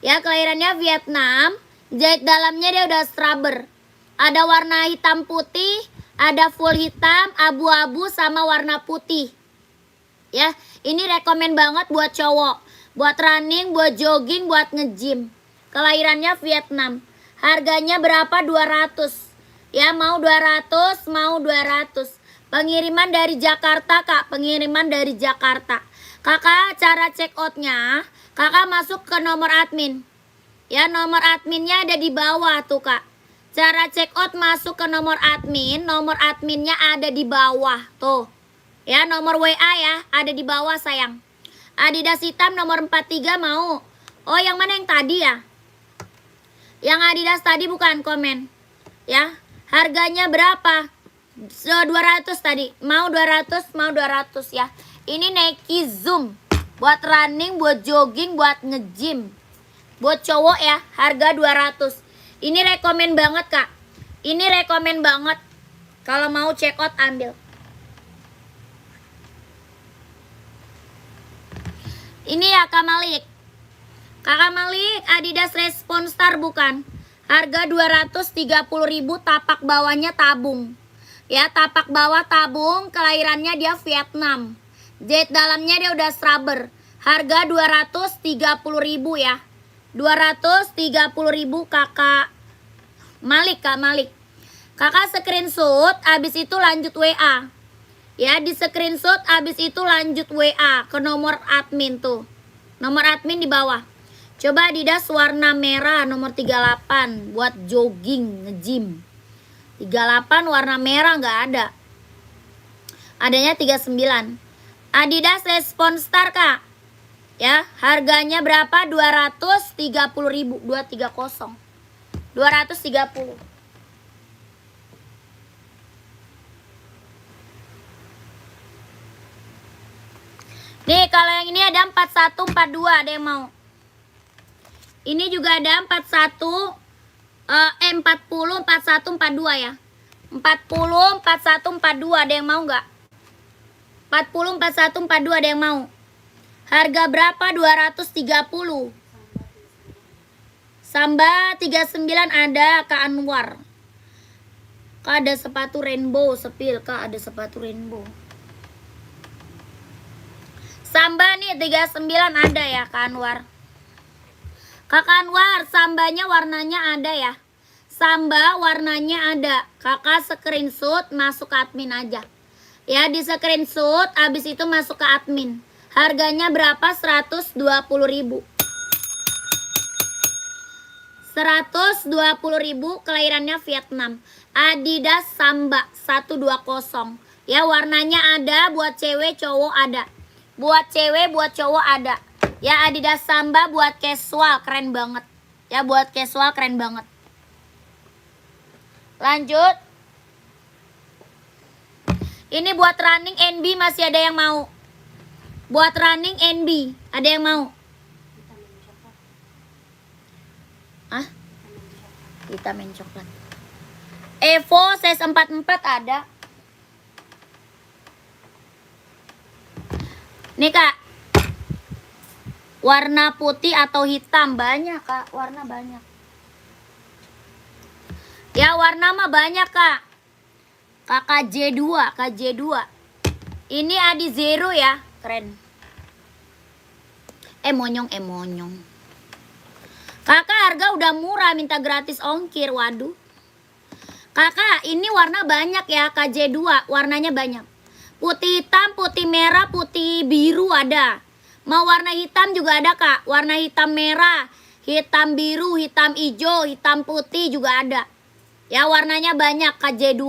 Ya, kelahirannya Vietnam. Jahit dalamnya dia udah scrubber. Ada warna hitam putih, ada full hitam, abu-abu sama warna putih. Ya, ini rekomen banget buat cowok, buat running, buat jogging, buat nge-gym. Kelahirannya Vietnam. Harganya berapa? 200. Ya, mau 200, mau 200. Pengiriman dari Jakarta, Kak. Pengiriman dari Jakarta. Kakak, cara check outnya, kakak masuk ke nomor admin. Ya, nomor adminnya ada di bawah tuh, Kak. Cara check out masuk ke nomor adminnya ada di bawah tuh. Ya, nomor WA ya, ada di bawah sayang. Adidas hitam nomor 43 mau. Oh, yang mana yang tadi ya? Yang Adidas tadi bukan komen. Ya, harganya berapa? 200 tadi. Mau 200, mau 200 ya. Ini Nike Zoom. Buat running, buat jogging, buat nge-gym. Buat cowok ya, harga 200. Ini rekomen banget, Kak. Ini rekomen banget. Kalau mau check out ambil. Ini ya Kak Malik. Kakak Malik, Adidas Response Star bukan? Harga 230.000, tapak bawahnya tabung. Ya, tapak bawah tabung, kelahirannya dia Vietnam. Jahit dalamnya dia udah scrubber. Harga 230.000 ya. 230.000 Kakak Malik, Kak Malik. Kakak screenshot, abis itu lanjut WA. Ya, di screenshot abis itu lanjut WA ke nomor admin tuh. Nomor admin di bawah. Coba Adidas warna merah nomor 38 buat jogging, nge-gym. 38 warna merah nggak ada. Adanya 39. Adidas Response Star, Kak. Ya, harganya berapa? 230.000, 230. 230. Nih, kalau yang ini ada 41, 42, ada yang mau. Ini juga ada 40, 41, 42 ya. 40, 41, 42, ada yang mau nggak? 40, 41, 42, ada yang mau. Harga berapa? 230. Samba 39 ada Kak Anwar. Kak ada sepatu rainbow, sepil Kak ada sepatu rainbow. Samba nih 39 ada ya Kak Anwar. Kakak Anwar, sambanya warnanya ada ya. Samba warnanya ada. Kakak screenshot masuk ke admin aja. Ya, di screenshot habis itu masuk ke admin. Harganya berapa? 120.000. 120.000, kelahirannya Vietnam. Adidas Samba 120. Ya, warnanya ada, buat cewek cowok ada. Buat cewek, buat cowok ada. Ya, Adidas Samba buat casual, keren banget. Ya, buat casual keren banget. Lanjut. Ini buat running NB masih ada yang mau. Buat running NB, ada yang mau? Ah? Vitamin coklat. Evo size 44 ada. Nih Kak. Warna putih atau hitam banyak Kak, warna banyak. Ya, warna mah banyak Kak. Kakak J2, KJ2. Ini Adi Zero ya, keren. Monyong. Kakak harga udah murah, minta gratis ongkir, waduh. Kakak, ini warna banyak ya, KJ2, warnanya banyak. Putih hitam, putih merah, putih biru ada. Mau warna hitam juga ada Kak. Warna hitam merah, hitam biru, hitam hijau, hitam putih juga ada. Ya, warnanya banyak KJ2.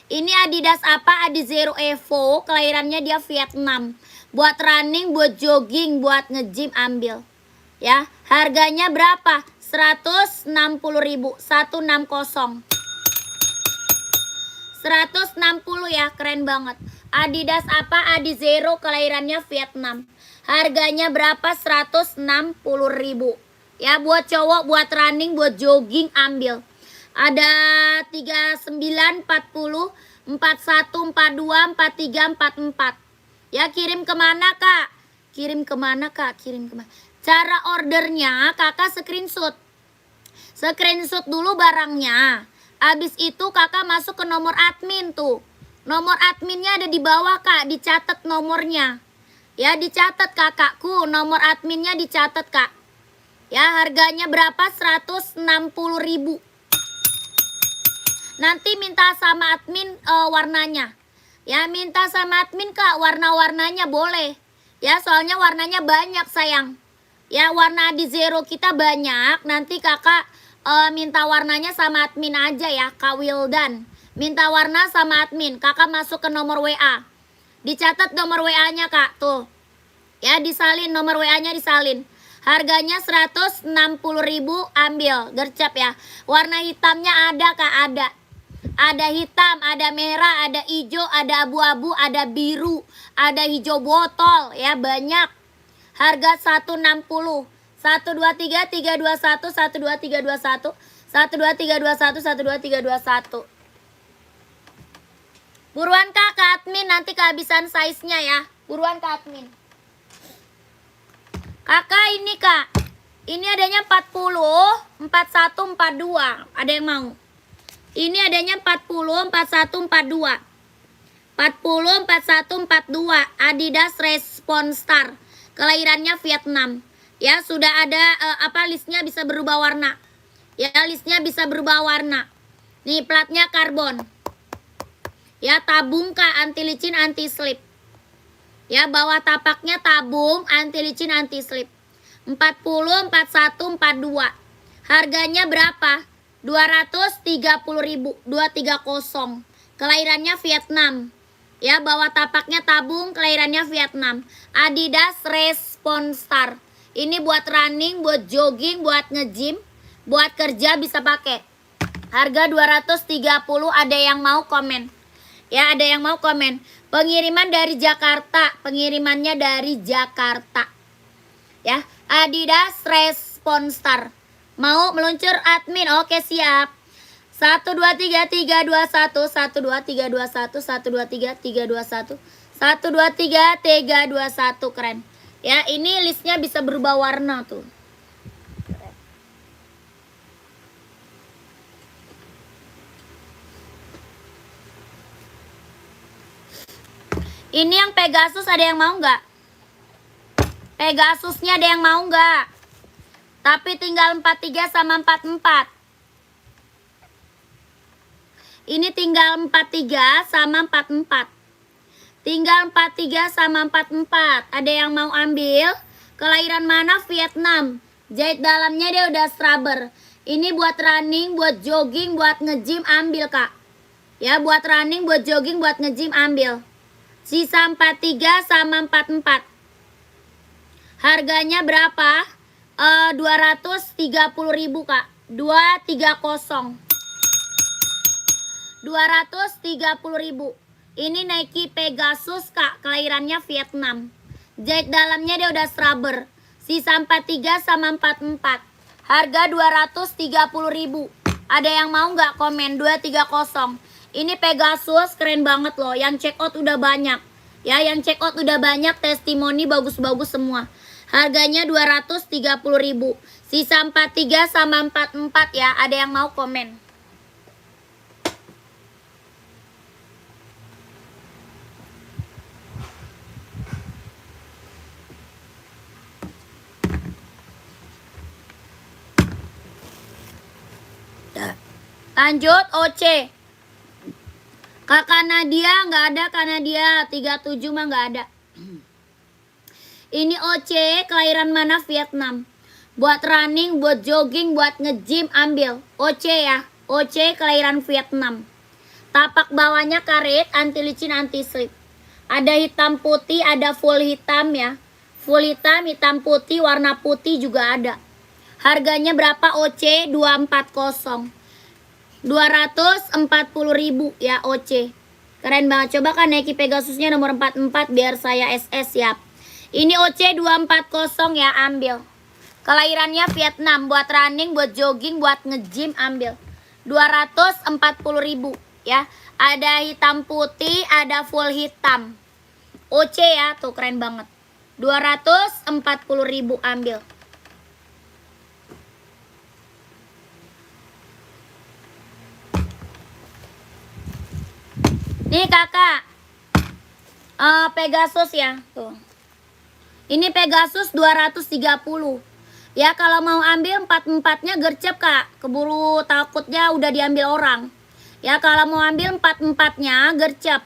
Ini Adidas apa? Adi Zero Evo. Kelahirannya dia Vietnam. Buat running, buat jogging, buat nge-gym ambil. Ya, harganya berapa? 160.000. 160. 160 ya, keren banget. Adidas apa? Adi Zero, kelahirannya Vietnam. Harganya berapa? 160.000. Ya, buat cowok, buat running, buat jogging ambil. Ada 39, 40, 41, 42, 43, 44. Ya, kirim kemana Kak? Kirim kemana Kak? Kirim kemana? Cara ordernya Kakak screenshot. Screenshot dulu barangnya. Habis itu Kakak masuk ke nomor admin tuh. Nomor adminnya ada di bawah Kak, dicatat nomornya. Ya, dicatat kakakku, nomor adminnya dicatat Kak. Ya, harganya berapa? 160.000. Nanti minta sama admin warnanya. Ya, minta sama admin Kak, warna-warnanya boleh. Ya, soalnya warnanya banyak sayang. Ya, warna di zero kita banyak. Nanti kakak minta warnanya sama admin aja ya, Kak Wildan. Minta warna sama admin. Kakak masuk ke nomor WA. Dicatat nomor WA-nya Kak, tuh. Ya, disalin, nomor WA-nya disalin. Harganya 160.000, ambil, gercep ya. Warna hitamnya ada Kak, ada. Ada hitam, ada merah, ada hijau, ada abu-abu, ada biru, ada hijau botol ya, banyak. Harga 160. 1 2 3 3 2 1 1 2 3 2 1 1 2 3 2 1 1 2 3 2 1. Buruan Kak, ke admin nanti kehabisan size-nya ya. Buruan ke admin. Kakak ini Kak. Ini adanya 40, 41, 42. Ada yang mau? Ini adanya 40, 41, 42. 40, 41, 42. Adidas Response Star. Kelahirannya Vietnam. Ya, sudah ada listnya bisa berubah warna. Ya, listnya bisa berubah warna. Nih, platnya karbon. Ya, tabung Kak, anti licin, anti slip. Ya, bawah tapaknya tabung, anti licin, anti slip. 40, 41, 42. Harganya berapa? 230.000, 230. Kelahirannya Vietnam. Ya, bawah tapaknya tabung, kelahirannya Vietnam. Adidas Response Star. Ini buat running, buat jogging, buat nge-gym, buat kerja bisa pakai. Harga 230, ada yang mau komen? Ya, ada yang mau komen. Pengiriman dari Jakarta, pengirimannya dari Jakarta. Ya, Adidas Response Star. Mau meluncur admin? Oke, siap. 1 2 3 3 2 1 1 2 3 2 1 1 2 3 3 2 1 1 2 3 3 2 1. Keren. Ya, ini listnya bisa berubah warna tuh. Ini yang Pegasus ada yang mau nggak? Pegasusnya ada yang mau nggak? Tapi tinggal 43 sama 44. Ini tinggal 43 sama 44. Tinggal 43 sama 44. Ada yang mau ambil? Kelahiran mana? Vietnam. Jahit dalamnya dia udah scrubber. Ini buat running, buat jogging, buat nge-gym, ambil Kak. Ya, buat running, buat jogging, buat nge-gym, ambil. Sisa 43 sama 44. Harganya berapa? 230.000 Kak. 230. 230.000. Ini Nike Pegasus Kak, kelahirannya Vietnam. Jahit dalamnya dia udah scrubber. Sisa 43 sama 44. Harga 230.000. Ada yang mau nggak komen? 230. Ini Pegasus keren banget loh. Yang check out udah banyak. Ya, yang check out udah banyak, testimoni bagus-bagus semua. Harganya 230.000. Sisa 43 sama 44 ya. Ada yang mau komen? Lanjut OC. Kakak Nadia nggak ada, Kak Nadia 37 mah nggak ada. Ini OC, kelahiran mana? Vietnam. Buat running, buat jogging, buat nge-gym, ambil. OC ya. OC kelahiran Vietnam. Tapak bawahnya karet, anti licin, anti slip. Ada hitam putih, ada full hitam ya. Full hitam, hitam putih, warna putih juga ada. Harganya berapa OC? 240. 240.000 ya OC. Keren banget. Coba kan Nike Pegasusnya nomor 44 biar saya SS, siap. Ini OC 240 ya, ambil. Kelahirannya Vietnam, buat running, buat jogging, buat nge-gym, ambil. 240.000 ya. Ada hitam putih, ada full hitam. OC ya, tuh keren banget. 240.000, ambil. Nih kakak, Pegasus ya, tuh. Ini Pegasus 230. Ya kalau mau ambil 4-4-nya gercep Kak. Keburu takutnya udah diambil orang. Ya kalau mau ambil 4-4-nya gercep.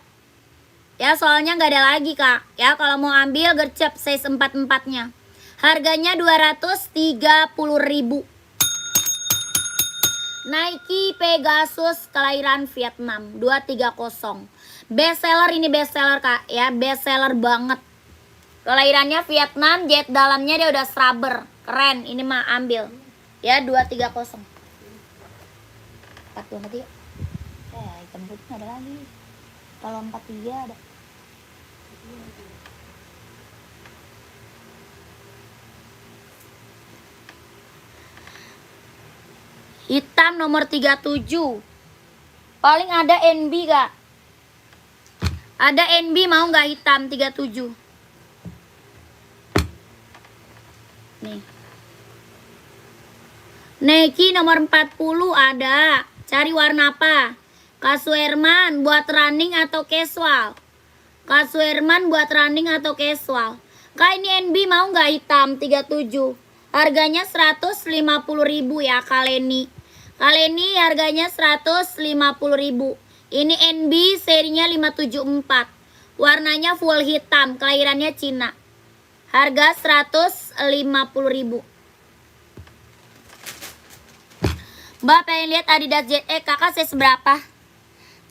Ya soalnya nggak ada lagi Kak. Ya kalau mau ambil gercep size 4-4-nya. Harganya 230.000. Nike Pegasus kelahiran Vietnam 230. Best seller, ini best seller Kak. Ya best seller banget. Kelahirannya Vietnam, jahit dalamnya dia udah scrubber. Keren, ini mah ambil. Ya 230. 423. Hitam putih ada lagi. Kalau 43 ada. Hitam nomor 37. Paling ada NB Kak. Ada NB mau nggak hitam 37? Nih. Nike nomor 40 ada. Cari warna apa? Kasuerman buat running atau casual? Kasuerman buat running atau casual? Kak ini NB mau nggak hitam 37? Harganya 150.000 ya Kaleni. Kaleni harganya 150.000. Ini NB serinya 574. Warnanya full hitam, kelahirannya Cina. Harga 150.000. Mbak pengen lihat Adidas ZX, kakak size berapa?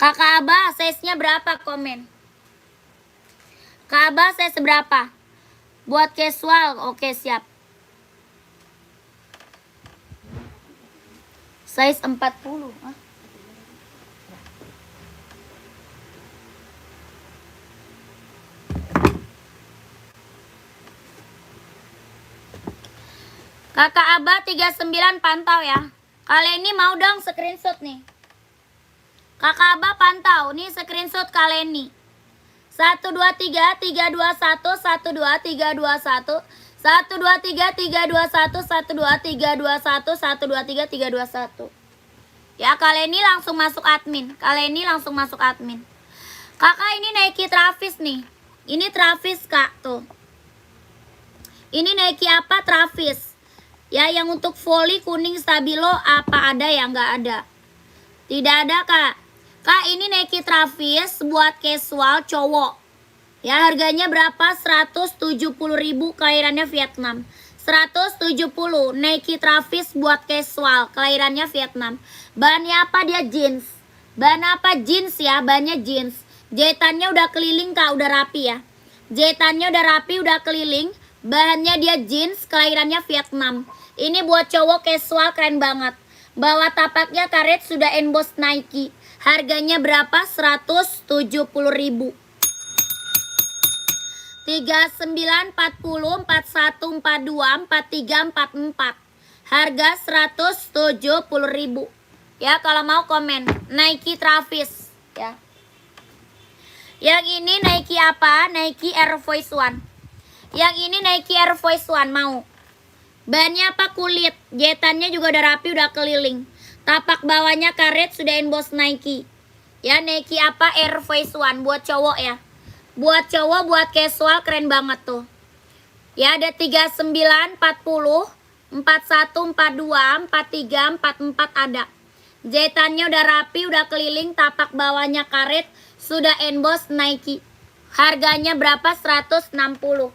Kakak Abah size-nya berapa? Komen. Kak Abah size berapa? Buat casual, oke siap. Size 40. Hah? Kakak Abah 39 pantau ya. Kalian ini mau dong screenshot nih. Kakak Abah pantau. Nih screenshot kalian nih. 1 2 3 3 2 1 1 2 3 2 1 1 2 3 3 2 1 1 2 3 2 1 1 2 3 3 2 1. Ya kalian ini langsung masuk admin. Kalian ini langsung masuk admin. Kakak ini Nike Travis nih. Ini Travis Kak tuh. Ini Nike apa? Travis. Ya yang untuk volley kuning stabilo apa ada ya? Nggak ada. Tidak ada Kak. Kak ini Nike Travis buat casual cowok. Ya harganya berapa? 170.000, kelahirannya Vietnam. 170 Nike Travis buat casual, kelahirannya Vietnam. Bahannya apa? Dia jeans. Bahan apa? Jeans ya, bahannya jeans. Jahitannya udah keliling Kak, udah rapi ya. Jahitannya udah rapi, udah keliling. Bahannya dia jeans, kelahirannya Vietnam. Ini buat cowok casual, keren banget. Bawah tapaknya karet sudah emboss Nike. Harganya berapa? 170.000. 39, 40, 41, 42, 43, 44. Harga 170.000. Ya kalau mau komen. Nike Travis ya. Yang ini Nike apa? Nike Air Force One. Yang ini Nike Air Force One mau. Bahannya apa? Kulit. Jahitannya juga udah rapi, udah keliling. Tapak bawahnya karet sudah emboss Nike. Ya Nike apa? Air Force One buat cowok ya. Buat cowok, buat casual keren banget tuh. Ya ada 39, 40, 41, 42, 43, 44 ada. Jahitannya udah rapi, udah keliling, tapak bawahnya karet, sudah emboss Nike. Harganya berapa? 160.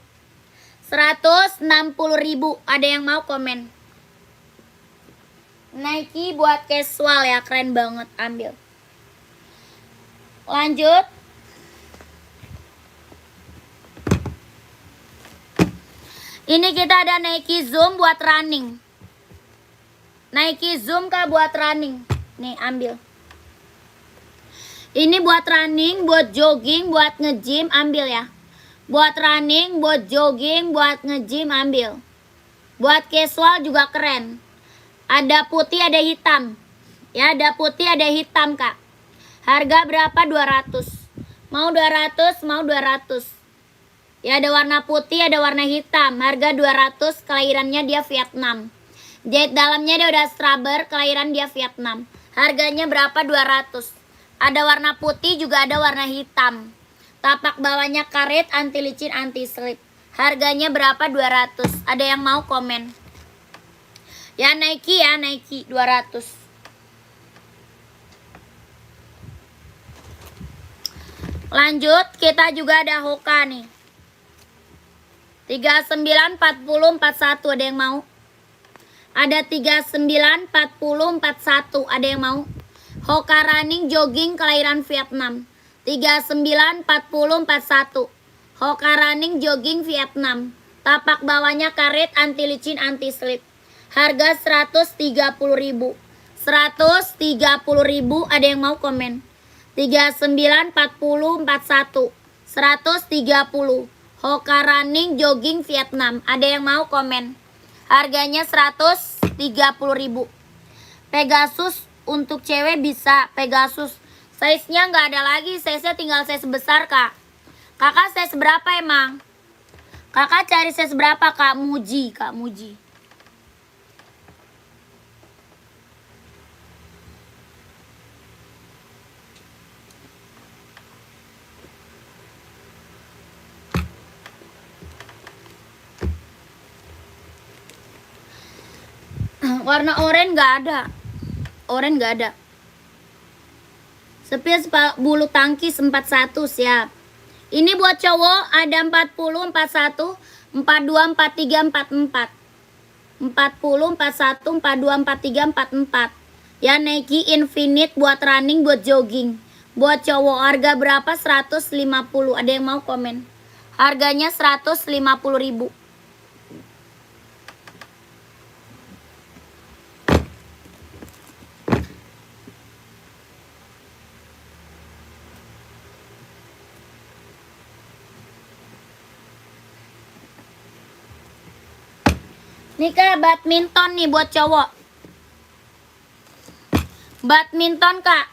160.000. Ada yang mau komen? Nike buat casual ya, keren banget, ambil. Lanjut. Ini kita ada Nike Zoom buat running. Nike Zoom Kak buat running. Nih ambil. Ini buat running, buat jogging, buat nge-gym, ambil ya. Buat running, buat jogging, buat nge-gym, ambil. Buat casual juga keren. Ada putih, ada hitam. Ya, ada putih, ada hitam Kak. Harga berapa? 200. Mau 200, mau 200. Ya ada warna putih, ada warna hitam. Harga 200, kelahirannya dia Vietnam. Jahit dalamnya dia udah scrubber, kelahiran dia Vietnam. Harganya berapa? 200. Ada warna putih, juga ada warna hitam. Tapak bawahnya karet, anti licin, anti slip. Harganya berapa? 200. Ada yang mau komen? Ya Nike ya, Nike 200. Lanjut, kita juga ada Hoka nih. 39 40 41 ada yang mau? Ada 39 40 41 ada yang mau? Hoka running jogging kelahiran Vietnam. 39 40 41. Hoka running jogging Vietnam. Tapak bawahnya karet, anti licin, anti slip. Harga 130.000. 130.000 ada yang mau komen? 39 40 41. 130. Hoka running jogging Vietnam. Ada yang mau komen? Harganya 130.000. Pegasus untuk cewek bisa. Pegasus size-nya nggak ada lagi. Size-nya tinggal size besar, Kak. Kakak size berapa emang? Kakak cari size berapa, Kak Muji? Kak Muji. Warna oranye nggak ada. Oranye nggak ada. Sepil bulu tangkis 41 siap. Ini buat cowok ada 40 41 42 43 44. 40 41 42 43 44. Ya Nike Infinite buat running, buat jogging. Buat cowok harga berapa? 150. Ada yang mau komen? Harganya 150.000. Nih Kak, badminton nih buat cowok. Badminton Kak.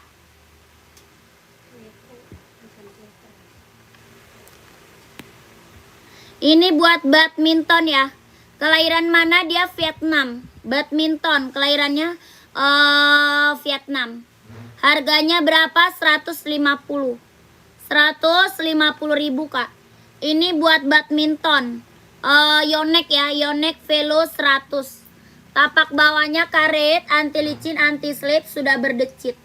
Ini buat badminton ya. Kelahiran mana dia? Vietnam. Badminton kelahirannya Vietnam. Harganya berapa? 150. 150.000 Kak. Ini buat badminton. Yonex ya, Yonex Velo 100. Tapak bawahnya karet, anti licin, anti slip, sudah berdecit.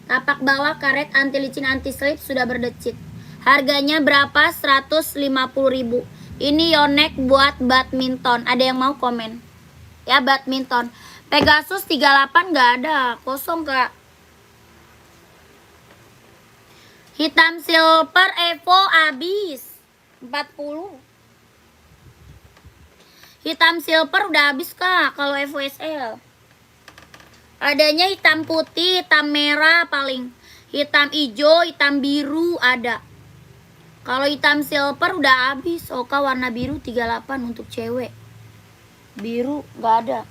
Tapak bawah karet, anti licin, anti slip, sudah berdecit. Harganya berapa? 150.000. Ini Yonex buat badminton. Ada yang mau komen? Ya badminton. Pegasus 38 nggak ada, kosong Kak. Hitam silver Evo habis 40. Hitam silver udah habis Kak kalau Evo SL. Adanya hitam putih, hitam merah paling. Hitam hijau, hitam biru ada. Kalau hitam silver udah habis. Oka warna biru 38 untuk cewek. Biru nggak ada.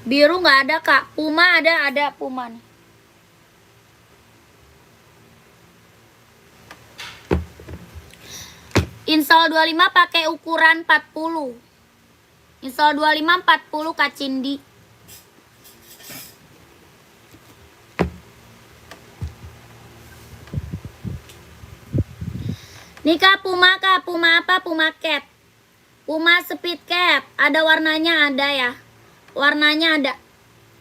Biru nggak ada Kak. Puma ada Puma nih. Insol 25 pakai ukuran 40. Insol 25 40 Kak Cindi. Nih Kak, Puma Kak, Puma apa? Puma Cat. Puma Speed Cat. Ada warnanya ada ya. Warnanya ada.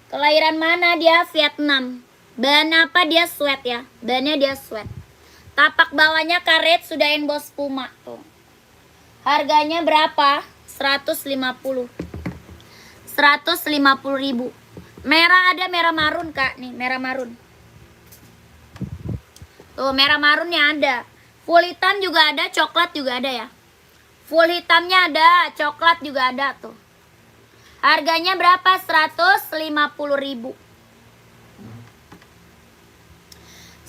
Kelahiran mana dia? Vietnam. Bahan apa dia? Sweat ya. Bahannya dia sweat. Tapak bawahnya karet, sudah emboss Puma tuh. Harganya berapa? 150. 150.000. Merah ada, merah marun Kak nih, merah marun. Tuh, merah marunnya ada. Full hitam juga ada, coklat juga ada ya. Full hitamnya ada, coklat juga ada tuh. Harganya berapa? 150.000.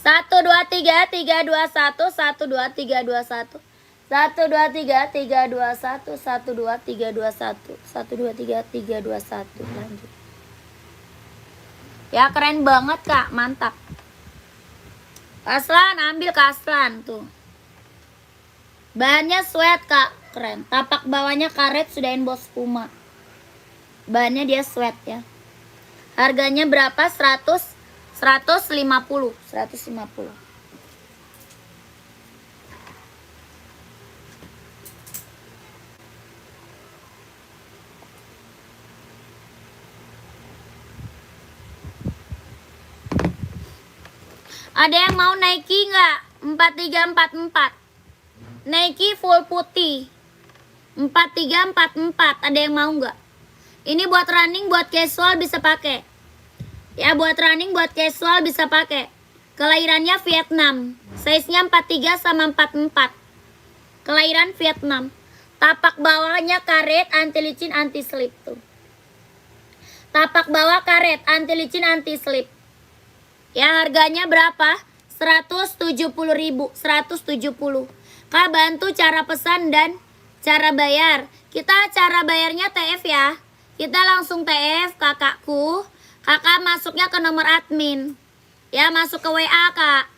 1 2 3 3 2 1 1 2 3 2 1 1 2 3 3 2 1 1 2 3 2 1 1 2 3 3 2 1. Lanjut. Ya keren banget Kak, mantap. Kaslan, ambil Kaslan tuh. Bahannya sweat Kak, keren. Tapak bawahnya karet, sudah emboss Puma. Bahannya dia sweat ya. Harganya berapa? 150. 150. Ada yang mau Nike nggak? 4344. Nike full putih. 4344. Ada yang mau nggak? Ini buat running, buat casual bisa pakai. Ya, buat running, buat casual bisa pakai. Kelahirannya Vietnam. Size-nya 43 sama 44. Kelahiran Vietnam. Tapak bawahnya karet, anti licin, anti slip tuh. Tapak bawah karet, anti licin, anti slip. Ya, harganya berapa? 170.000, 170. Kak, bantu cara pesan dan cara bayar. Kita cara bayarnya TF ya. Kita langsung TF kakakku. Kakak masuknya ke nomor admin. Ya, masuk ke WA, Kak.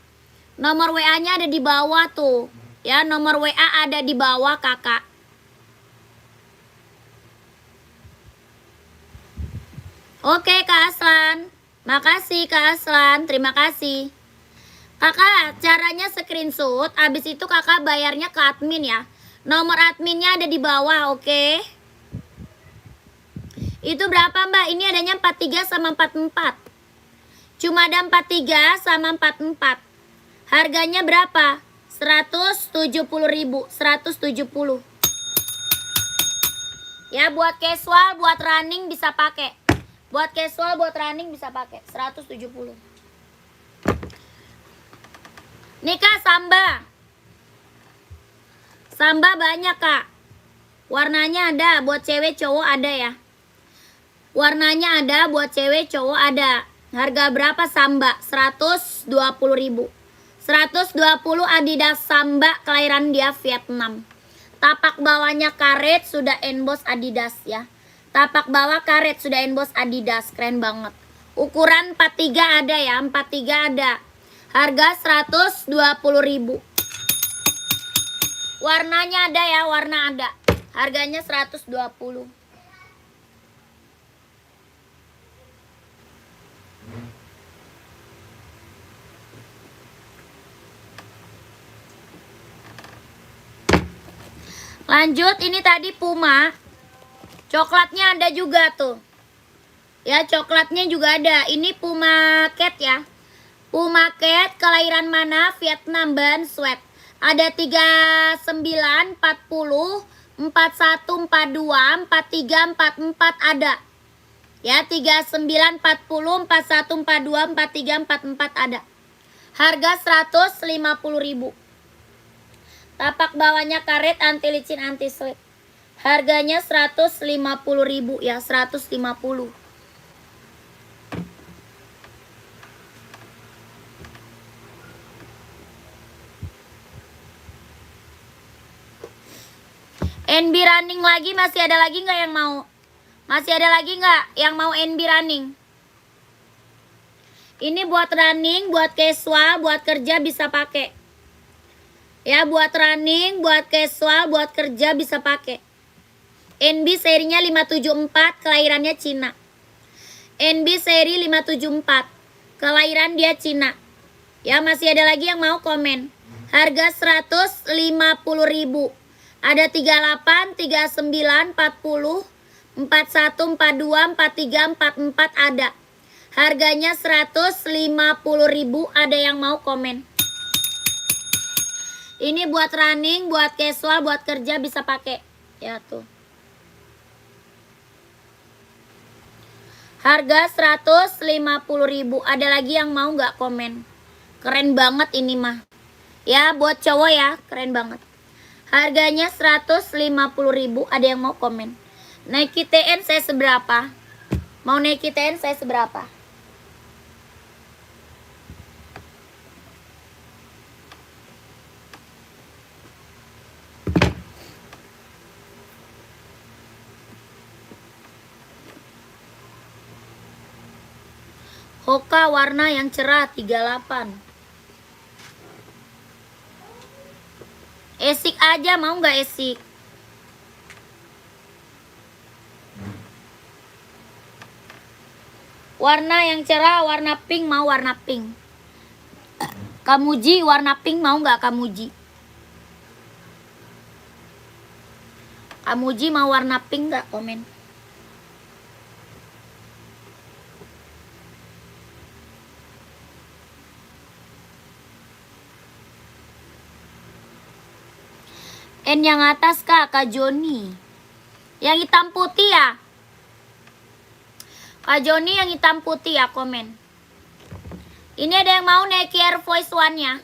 Nomor WA-nya ada di bawah tuh. Ya, nomor WA ada di bawah, Kakak. Oke, Kak Aslan. Makasih, Kak Aslan. Terima kasih. Kakak, caranya screenshot. Abis itu kakak bayarnya ke admin ya. Nomor adminnya ada di bawah, oke? Itu berapa, Mbak? Ini adanya 43 sama 44. Cuma ada 43 sama 44. Harganya berapa? 170.000, 170. Ya, buat casual, buat running bisa pakai. Buat casual, buat running bisa pakai. 170. Nih Kak, Samba. Samba banyak, Kak. Warnanya ada, buat cewek cowok ada ya. Warnanya ada, buat cewek cowok ada. Harga berapa Samba? 120.000. 120 Adidas Samba, kelahiran dia Vietnam. Tapak bawahnya karet, sudah emboss Adidas ya. Tapak bawah karet, sudah emboss Adidas, keren banget. Ukuran 43 ada ya, 43 ada. Harga 120.000. Warnanya ada ya, warna ada. Harganya 120. Lanjut, ini tadi Puma. Coklatnya ada juga tuh. Ya, coklatnya juga ada. Ini Puma Cat ya. Puma Cat, kelahiran mana? Vietnam, ban sweat. Ada 39, 40, 41, 42, 43, 44 ada. Ya, 39, 40, 41, 42, 43, 44 ada. Harga 150.000. Tapak bawahnya karet, anti licin, anti slip. Harganya 150.000 ya, 150. NB running lagi, masih ada lagi nggak yang mau? Masih ada lagi nggak yang mau NB running? Ini buat running, buat casual, buat kerja bisa pakai. Ya, buat running, buat casual, buat kerja bisa pakai. NB serinya 574, kelahirannya Cina. NB seri 574, kelahiran dia Cina. Ya, masih ada lagi yang mau komen. Harga 150.000. Ada 38, 39, 40, 41, 42, 43, 44 ada. Harganya 150.000. Ada yang mau komen. Ini buat running, buat casual, buat kerja bisa pakai. Ya tuh. Harga 150.000. Ada lagi yang mau nggak komen? Keren banget ini mah. Ya, buat cowok ya, keren banget. Harganya 150.000. Ada yang mau komen? Nike TN saya seberapa? Mau Nike TN saya seberapa? Hoka warna yang cerah 38. Esik aja, mau nggak esik? Warna yang cerah, warna pink, mau warna pink. Kamuji warna pink, mau nggak Kamuji? Kamuji mau warna pink nggak? Komen. N yang atas Kak Joni. Yang hitam putih ya. Kak Joni yang hitam putih ya, komen. Ini ada yang mau Nike Air Force One-nya.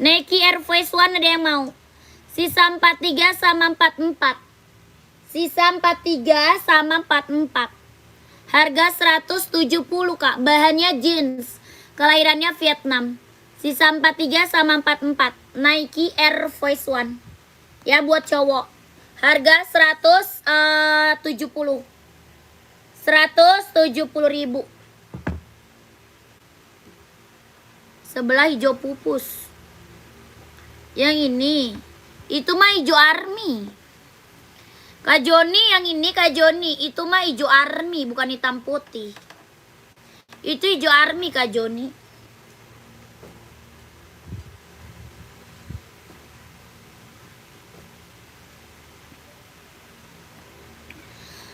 Nike Air Force One ada yang mau. Sisa 43 sama 44. Sisa 43 sama 44. Harga 170 Kak. Bahannya jeans. Kelahirannya Vietnam. Sisa 43 sama 44. Nike Air Force One. Ya buat cowok. Harga 170. 170.000. Sebelah hijau pupus. Yang ini. Itu mah hijau army. Kak Joni yang ini Kak Joni. Itu mah hijau army bukan hitam putih. Itu hijau army Kak Joni.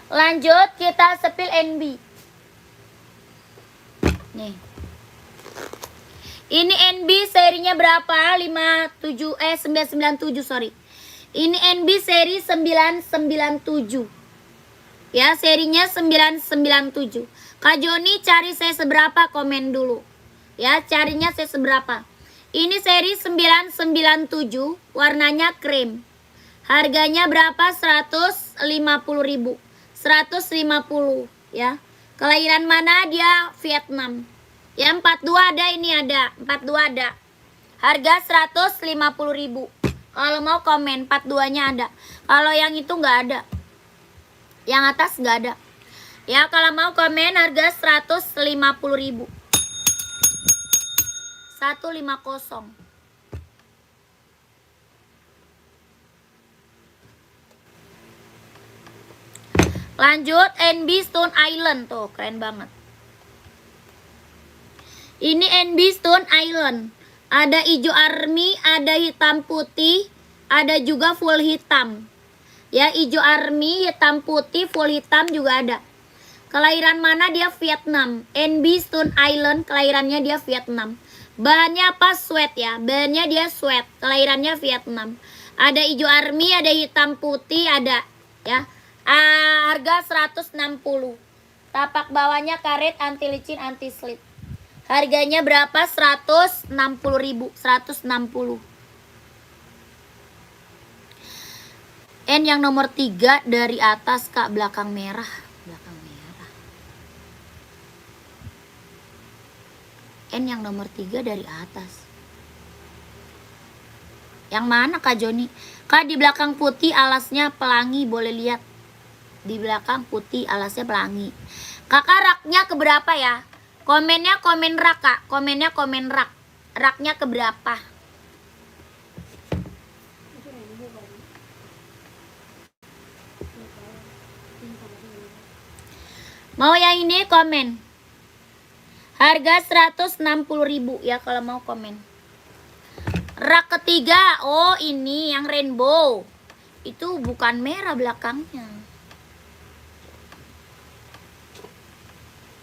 Lanjut kita sepil NB. Nih. Ini NB serinya berapa? 997 sorry. Ini NB seri 997. Ya, serinya 997. Kak Joni cari saya seberapa, komen dulu. Ya, carinya saya seberapa. Ini seri 997, warnanya krem. Harganya berapa? 150.000. 150 ya. Kelahiran mana dia? Vietnam. Ya 42 ada, ini ada. 42 ada. Harga 150.000. Kalau mau komen 42-nya ada. Kalau yang itu nggak ada. Yang atas nggak ada. Ya kalau mau komen harga 150.000. 150. Lanjut NB Stone Island tuh, keren banget. Ini NB Stone Island. Ada hijau army, ada hitam putih, ada juga full hitam. Ya, hijau army, hitam putih, full hitam juga ada. Kelahiran mana dia? Vietnam. NB Stone Island, kelahirannya dia Vietnam. Bahannya apa? Sweat ya. Bahannya dia sweat. Kelahirannya Vietnam. Ada hijau army, ada hitam putih, ada ya. Harga 160. Tapak bawahnya karet, anti licin, anti slip. Harganya berapa? 160.000. 160. N yang nomor 3 dari atas Kak, belakang merah. Belakang merah. N yang nomor 3 dari atas. Yang mana Kak Joni? Kak, di belakang putih alasnya pelangi, boleh lihat. Di belakang putih alasnya pelangi. Kakak raknya keberapa ya? Komennya komen rak Kak. Komennya komen rak. Raknya keberapa? Mau yang ini komen. Harga 160.000 ya kalau mau komen. Rak ketiga. Oh ini yang rainbow. Itu bukan merah belakangnya.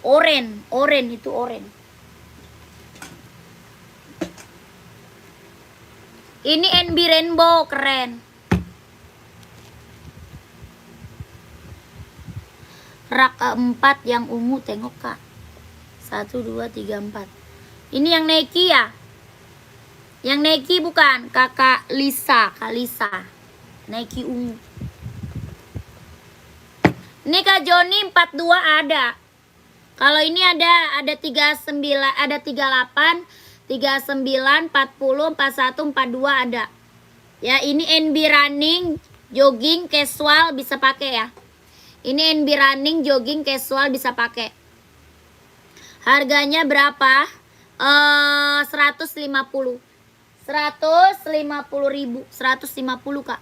Oren itu oren. Ini NB Rainbow, keren. Rak keempat yang ungu, tengok Kak. 1, 2, 3, 4. Ini yang Nike ya? Yang Nike bukan? Kakak Lisa, Kak Lisa. Nike ungu. Ini Kak Joni 42 ada. Kalau ini ada 39, ada 38, 39, 40, 41, 42 ada. Ya, ini NB running, jogging, casual bisa pakai ya. Ini NB running, jogging, casual bisa pakai. Harganya berapa? 150. 150.000. 150 Kak.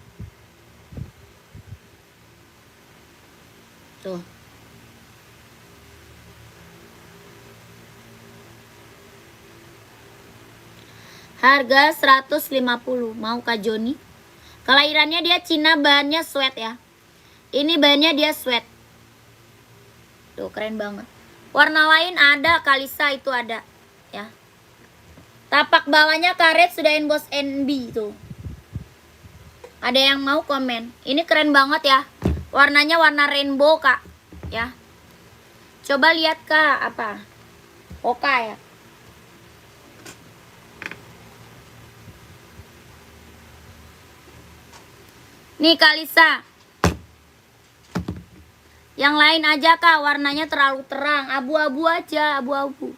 Tuh. Harga 150. Mau Kak Joni? Kelahirannya dia Cina, bahannya sweat ya. Ini bahannya dia sweat. Tuh keren banget. Warna lain ada, Kalisa itu ada. Tapak bawahnya karet sudah emboss NB tuh. Ada yang mau komen? Ini keren banget ya. Warnanya warna rainbow kak. Ya. Coba lihat kak apa? Oka ya. Nih Kalisa. Yang lain aja kak, warnanya terlalu terang. Abu-abu aja, abu-abu.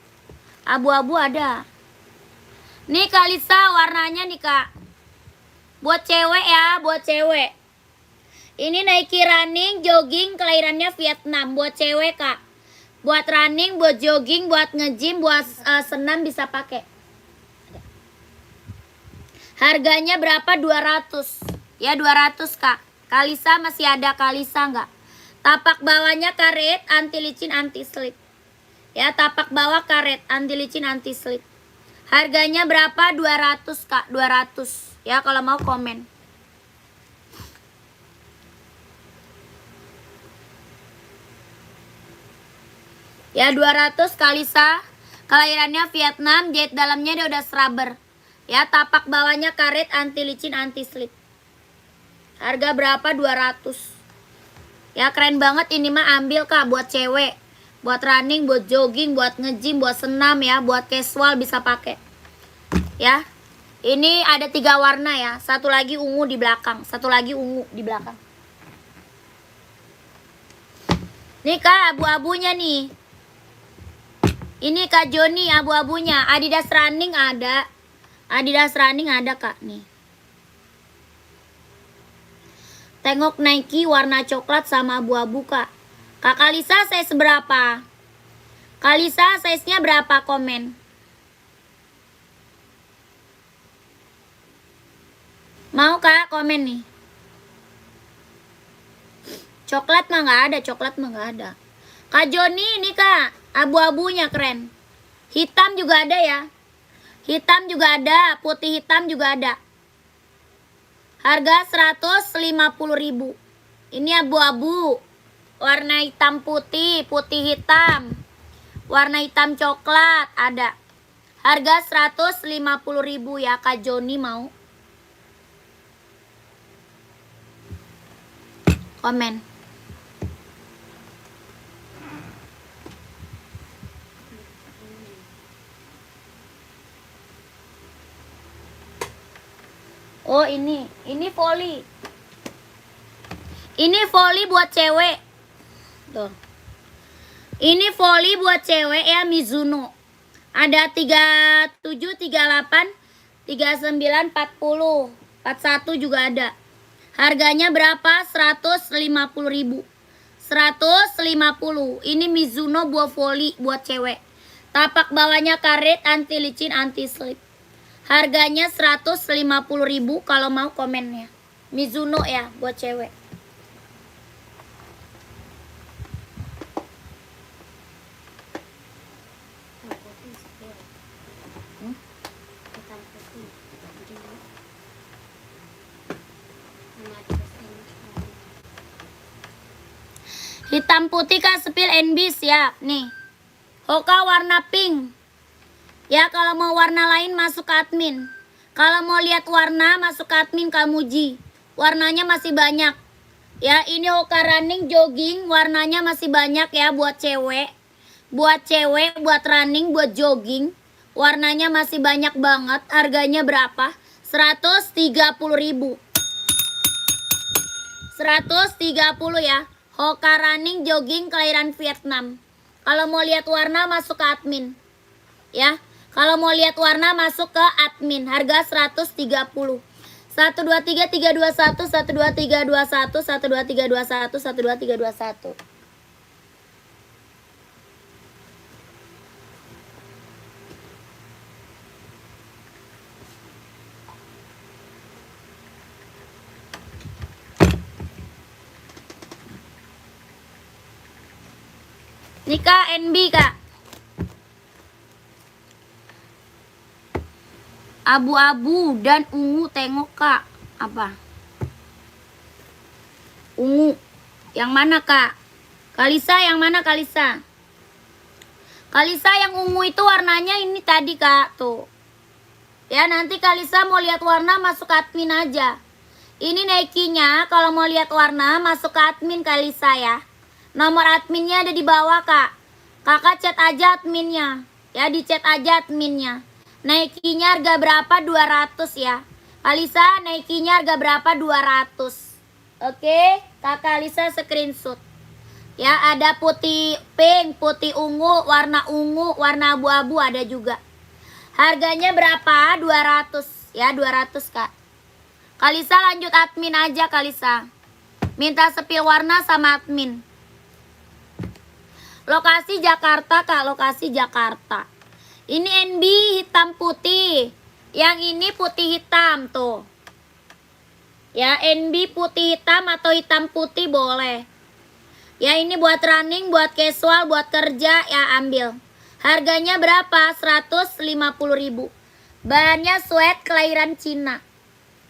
Abu-abu ada. Nih Kalisa warnanya nih kak. Buat cewek ya, buat cewek. Ini Nike running, jogging, kelahirannya Vietnam. Buat cewek kak. Buat running, buat jogging, buat nge-gym, buat senam bisa pakai. Harganya berapa? 200. Ya 200 kak. Kalisa masih ada Kalisa nggak? Tapak bawahnya karet, anti licin, anti slip. Ya tapak bawah karet, anti licin, anti slip. Harganya berapa? 200 kak, 200. Ya kalau mau komen. Ya 200 Kalisa. Kelahirannya Vietnam, jahit dalamnya dia udah scrubber. Ya tapak bawahnya karet, anti licin, anti slip. Harga berapa? 200. Ya keren banget ini mah, ambil kak buat cewek. Buat running, buat jogging, buat nge-gym, buat senam ya, buat casual bisa pakai. Ya. Ini ada 3 warna ya. Satu lagi ungu di belakang, satu lagi ungu di belakang. Nih kak abu-abunya nih. Ini kak Joni abu-abunya. Adidas running ada. Adidas running ada kak nih. Tengok Nike warna coklat sama abu-abu kak. Kak Kalisa size berapa? Kalisa size-nya berapa? Komen. Mau kak komen nih. Coklat mah nggak ada, coklat mah nggak ada. Kak Joni ini kak, abu-abunya keren. Hitam juga ada ya. Hitam juga ada, putih hitam juga ada. Harga 150.000. Ini abu-abu. Warna hitam putih, putih hitam. Warna hitam coklat ada. Harga 150.000 ya Kak Joni mau. Komen. Oh ini volley. Ini volley buat cewek. Tuh. Ini volley buat cewek ya Mizuno. Ada 37, 38, 39, 40, 41 juga ada. Harganya berapa? 150.000. 150. Ini Mizuno buat volley buat cewek. Tapak bawahnya karet, anti licin, anti slip. Harganya 150.000 kalau mau komennya. Mizuno ya buat cewek. Hitam putih kak sepil NB siap nih. Hoka warna pink. Ya kalau mau warna lain masuk ke admin. Kalau mau lihat warna masuk ke admin Kamuji. Warnanya masih banyak. Ya ini Hoka running jogging warnanya masih banyak ya buat cewek. Buat cewek, buat running, buat jogging. Warnanya masih banyak banget. Harganya berapa? 130.000. 130 ya. Hoka running jogging kelahiran Vietnam. Kalau mau lihat warna masuk ke admin. Ya. Kalau mau lihat warna masuk ke admin. Harga 130. 1 2 3 3 2 1 1 2 3 2 1 1 2 3 2 1 1 2 3 2 1. Nih kak NB kak. Abu-abu dan ungu tengok kak. Apa? Ungu. Yang mana kak? Kalisa yang mana Kalisa? Kalisa yang ungu itu warnanya ini tadi kak. Tuh. Ya, nanti Kalisa mau lihat warna masuk ke admin aja. Ini Nike-nya, kalau mau lihat warna masuk ke admin Kalisa ya. Nomor adminnya ada di bawah, Kak. Kakak chat aja adminnya. Ya, di chat aja adminnya. Nike-nya harga berapa? 200 ya. Kalisa, Nike-nya harga berapa? 200. Oke, Kakak Kalisa screenshot. Ya, ada putih pink, putih ungu, warna abu-abu ada juga. Harganya berapa? 200. Ya, 200, Kak. Kalisa lanjut admin aja, Kalisa. Minta sepil warna sama admin. Lokasi Jakarta, Kak. Lokasi Jakarta. Ini NB hitam putih. Yang ini putih hitam, tuh. Ya, NB putih hitam atau hitam putih boleh. Ya, ini buat running, buat casual, buat kerja, ya ambil. Harganya berapa? 150.000. Bahannya sweat kelahiran Cina.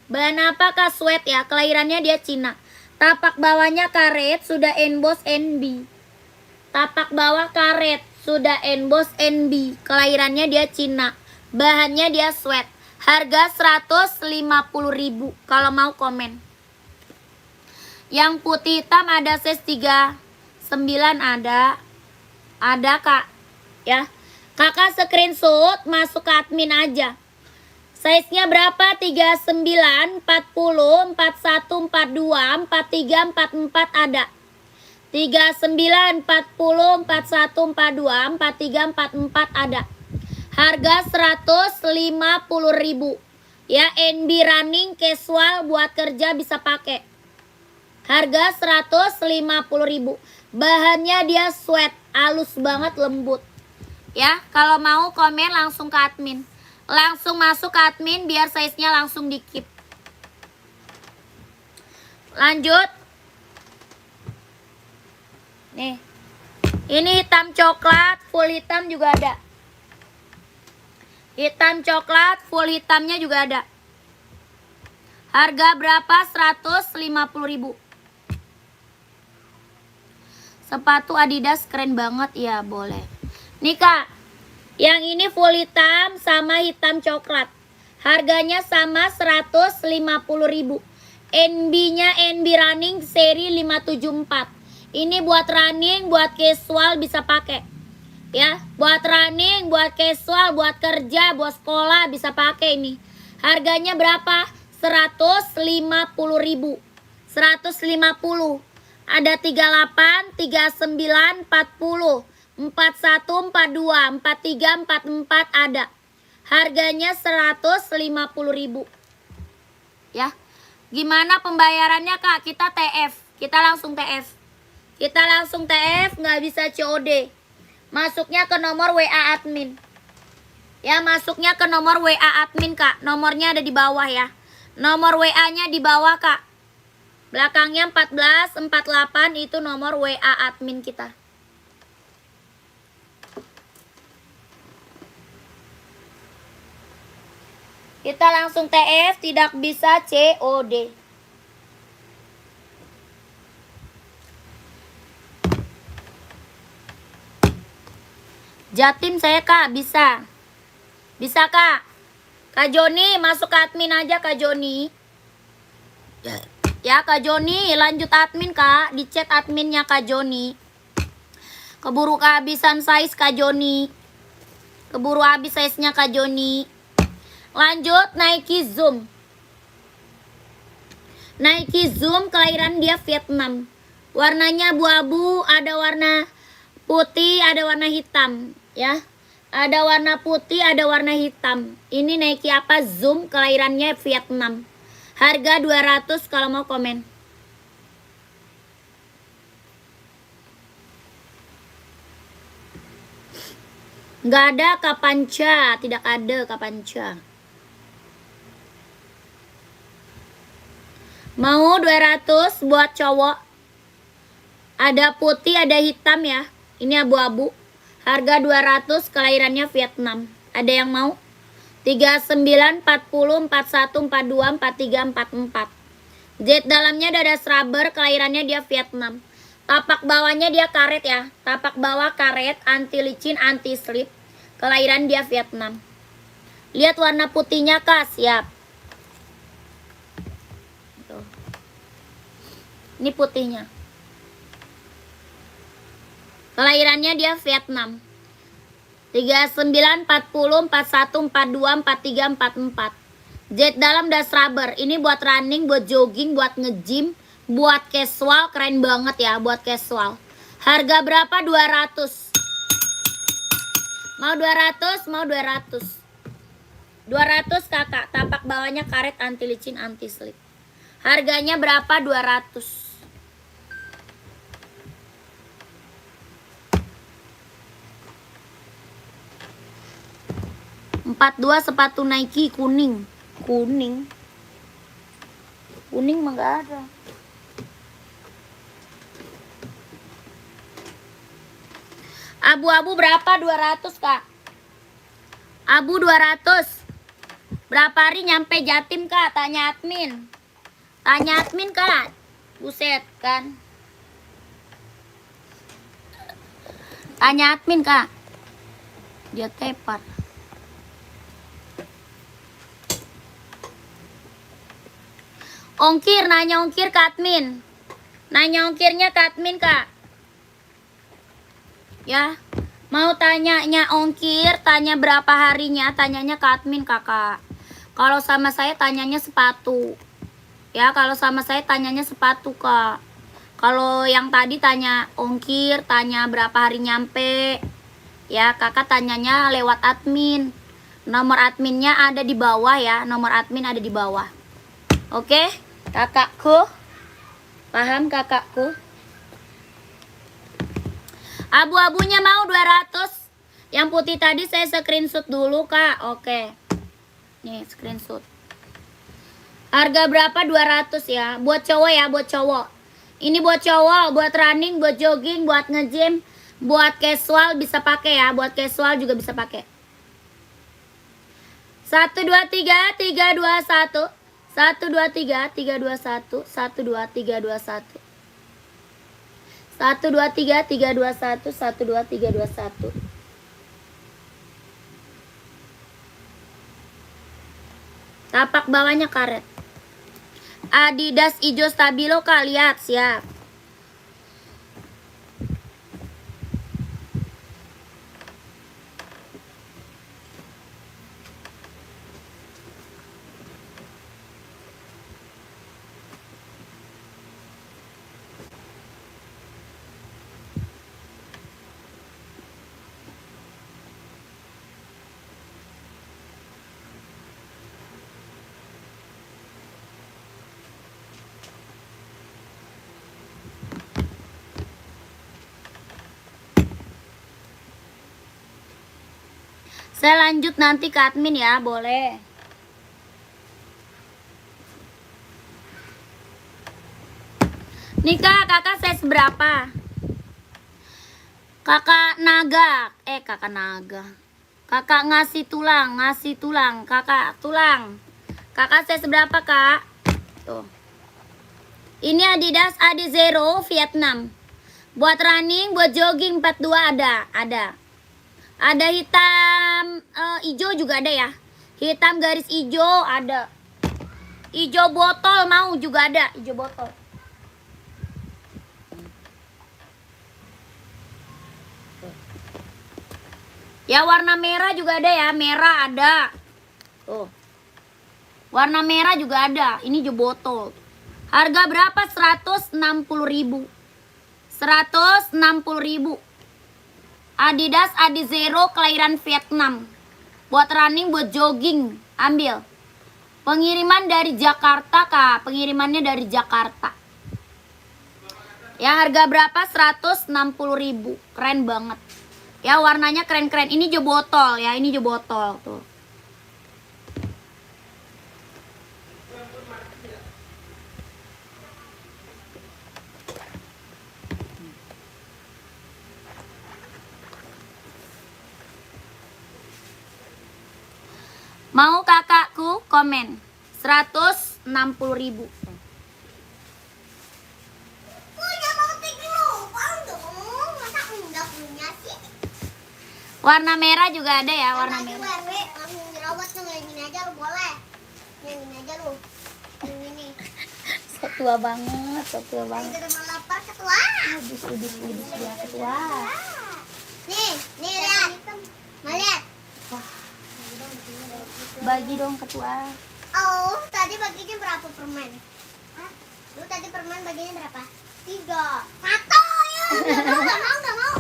Bahan apa, Kak? Sweat ya, kelahirannya dia Cina. Tapak bawahnya karet, sudah emboss NB. Tapak bawah karet, sudah emboss NB. Kelahirannya dia Cina. Bahannya dia sweat. Harga 150.000 kalau mau komen. Yang putih hitam ada size 39 ada. Ada, Kak. Ya. Kakak screenshot masuk ke admin aja. Size-nya berapa? 39, 40, 41, 42, 43, 44 ada. 39, 40, 41, 42, 43, 44 ada. Harga 150.000. Ya, NB running casual buat kerja bisa pakai. Harga 150.000. Bahannya dia sweat, halus banget, lembut. Ya, kalau mau komen langsung ke admin. Langsung masuk ke admin biar size-nya langsung di keep. Lanjut. Nih. Ini hitam coklat, full hitam juga ada. Hitam coklat, full hitamnya juga ada. Harga berapa? 150.000. Sepatu Adidas keren banget ya, boleh. Nih, Kak. Yang ini full hitam sama hitam coklat. Harganya sama 150.000. NB-nya NB running seri 574. Ini buat running, buat casual bisa pakai. Ya, buat running, buat casual, buat kerja, buat sekolah bisa pakai ini. Harganya berapa? 150.000. 150. Ada 38, 39, 40. 41, 42, 43, 44 ada. Harganya 150.000. Ya. Gimana pembayarannya, Kak? Kita TF. Kita langsung TF. Kita langsung TF, nggak bisa COD. Masuknya ke nomor WA admin. Ya, masuknya ke nomor WA admin, Kak. Nomornya ada di bawah ya. Nomor WA-nya di bawah, Kak. Belakangnya 1448 itu nomor WA admin kita. Kita langsung TF, tidak bisa COD. Jatim saya, Kak, bisa. Bisa, Kak. Kak Joni, masuk ke admin aja, Kak Joni. Ya, Kak Joni, lanjut admin, Kak. Di chat adminnya Kak Joni. Keburu kehabisan size, Kak Joni. Keburu habis size-nya, Kak Joni. Lanjut, Nike Zoom. Nike Zoom, kelahiran dia Vietnam. Warnanya abu-abu, ada warna putih, ada warna hitam. Ya, ada warna putih, ada warna hitam. Ini Nike apa? Zoom, kelahirannya Vietnam. Harga 200 kalau mau komen. Nggak ada Kapanca, tidak ada Kapanca. Mau 200 buat cowok. Ada putih, ada hitam ya. Ini abu-abu. Harga 200, kelahirannya Vietnam. Ada yang mau? 39, 40, 41, 42, 43, 44. Jet dalamnya dada rubber, kelahirannya dia Vietnam. Tapak bawahnya dia karet ya. Tapak bawah karet, anti licin, anti slip. Kelahiran dia Vietnam. Lihat warna putihnya Kak, siap. Tuh. Ini putihnya. Kelahirannya dia Vietnam. 39, 40, 41, 42, 43, 44. Jet dalam das rubber. Ini buat running, buat jogging, buat nge-gym, buat casual, keren banget ya buat casual. Harga berapa? 200. Mau 200, mau 200. 200 Kakak, tapak bawahnya karet, anti licin, anti slip. Harganya berapa? 200. 42 sepatu Nike kuning. Kuning mah nggak ada. Abu-abu berapa? 200 Kak. Abu 200. Berapa hari nyampe Jatim Kak? Tanya admin. Tanya admin Kak. Buset kan. Tanya admin Kak. Dia tepar. Ongkir, nanya ongkir ke admin. Nanya ongkirnya ke admin Kak. Ya, mau tanyanya ongkir, tanya berapa harinya, tanyanya ke admin Kakak. Kalau sama saya tanyanya sepatu. Ya, kalau sama saya tanyanya sepatu Kak. Kalau yang tadi tanya ongkir, tanya berapa hari nyampe. Ya, Kakak tanyanya lewat admin. Nomor adminnya ada di bawah ya, nomor admin ada di bawah. Oke, kakakku. Paham kakakku? Abu-abunya mau 200. Yang putih tadi saya screenshot dulu Kak. Oke. Nih screenshot. Harga berapa? 200 ya. Buat cowok ya, buat cowok. Ini buat cowok, buat running, buat jogging, buat nge-gym, buat casual bisa pakai ya. Buat casual juga bisa pakai. 1 2 3 3 2 1. 1 2 3 3 2 1. 1 2 3 2 1. 1 2 3 3 2 1. 1 2 3 2 1. Tapak bawahnya karet. Adidas hijau stabilo Kak, lihat siap. Saya lanjut nanti ke admin ya, boleh. Nih Kak, kakak size berapa? Kakak naga, kakak naga. Kakak ngasih tulang, kakak tulang. Kakak size berapa Kak? Tuh. Ini Adidas Adizero Vietnam. Buat running, buat jogging 42 ada. Ada hitam hijau juga ada ya. Hitam garis hijau ada. Hijau botol mau juga ada, hijau botol. Ya warna merah juga ada ya, merah ada. Tuh. Warna merah juga ada, ini hijau botol. Harga berapa? 160.000. 160.000. Adidas Adizero kelahiran Vietnam. Buat running, buat jogging, ambil. Pengiriman dari Jakarta Kak, pengirimannya dari Jakarta. Ya harga berapa? 160.000. Keren banget. Ya warnanya keren-keren. Ini hijau botol ya, ini hijau botol tuh. Mau kakakku komen 160.000. Warna merah juga ada ya, warna merah. tua banget, tua banget. Udah mau lapar ketua. Udis dia ketua. Nih lihat. Mau lihat? Bagi dong ketua. Oh, tadi baginya berapa permen? Hah? Lu tadi permen baginya berapa? 3. 1 ya. Enggak mau.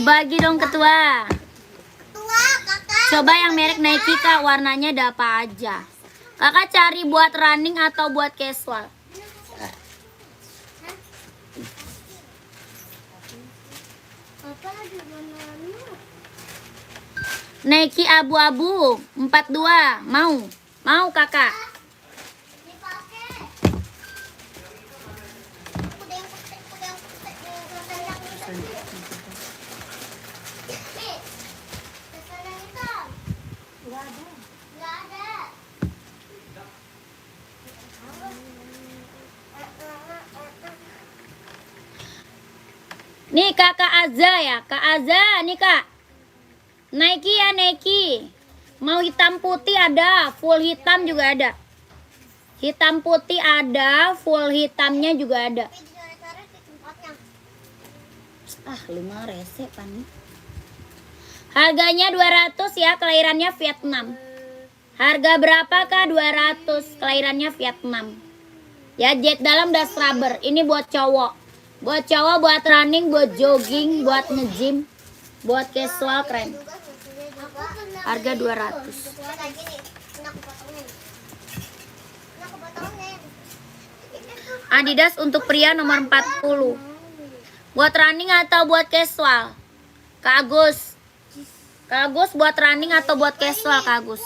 Bagi dong ketua. Ketua, kakak. Coba yang merek Nike Kak, warnanya ada apa aja? Kakak cari buat running atau buat casual? Apa lagi banana? Nike abu-abu 42. Mau kakak? Dipakai. Kuda yang putih. Nih, celana hitam. Nggak ada. Nih kakak Aza ya, Kak Aza nih kak. Nike ya Nike. Mau hitam putih ada, full hitam juga ada. Hitam putih ada, full hitamnya juga ada. Tapi dicoret-coret di tempatnya. Ah, 5 rese pani. Harganya 200 ya, kelahirannya Vietnam. Harga berapa kak? 200, kelahirannya Vietnam. Ya, jet dalam das rubber. Ini buat cowok. Buat cowok, buat running, buat jogging, buat nge-gym, buat casual keren. Harga 200. Adidas untuk pria nomor 40. Buat running atau buat casual? Kak Agus. Kak Agus buat running atau buat casual Kak Agus?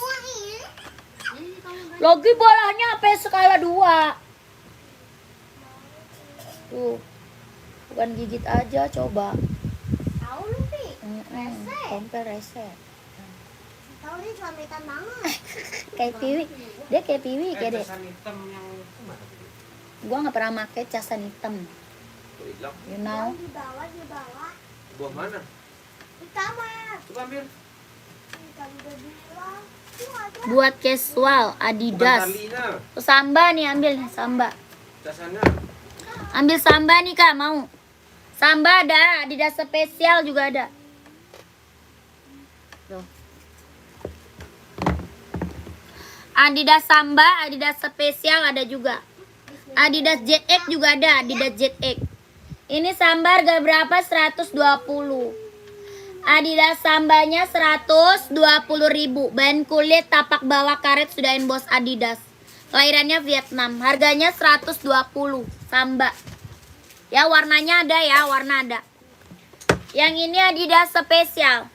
Logi bolanya apa skala 2? Tuh. Bukan gigit aja, coba. Tahu lu, Pi? Kompel rese. Tahu nih selamitan banget. Kayak Piwi. Dia kayak Piwi kayak deh. Casan hitam yang itu mana? Gua nggak pernah pakai casan hitam. Hilang. You know. Di bawah. Buah mana? Hitam ya. Coba ambil. Hitam udah bilang. Tuh ada. Buat casual Adidas. Bantalina. Samba nih, ambil nih Samba. Casannya. Ambil Samba nih Kak, mau. Samba ada, Adidas spesial juga ada. Tuh. Adidas Samba, Adidas spesial ada juga. Adidas ZX juga ada, Adidas ZX. Ini Samba harga berapa? 120. Adidas Sambanya 120.000. Bahan kulit tapak bawah karet sudah emboss Adidas. Kelahirannya Vietnam. Harganya 120 Samba. Ya warnanya ada ya, warna ada. Yang ini Adidas spesial.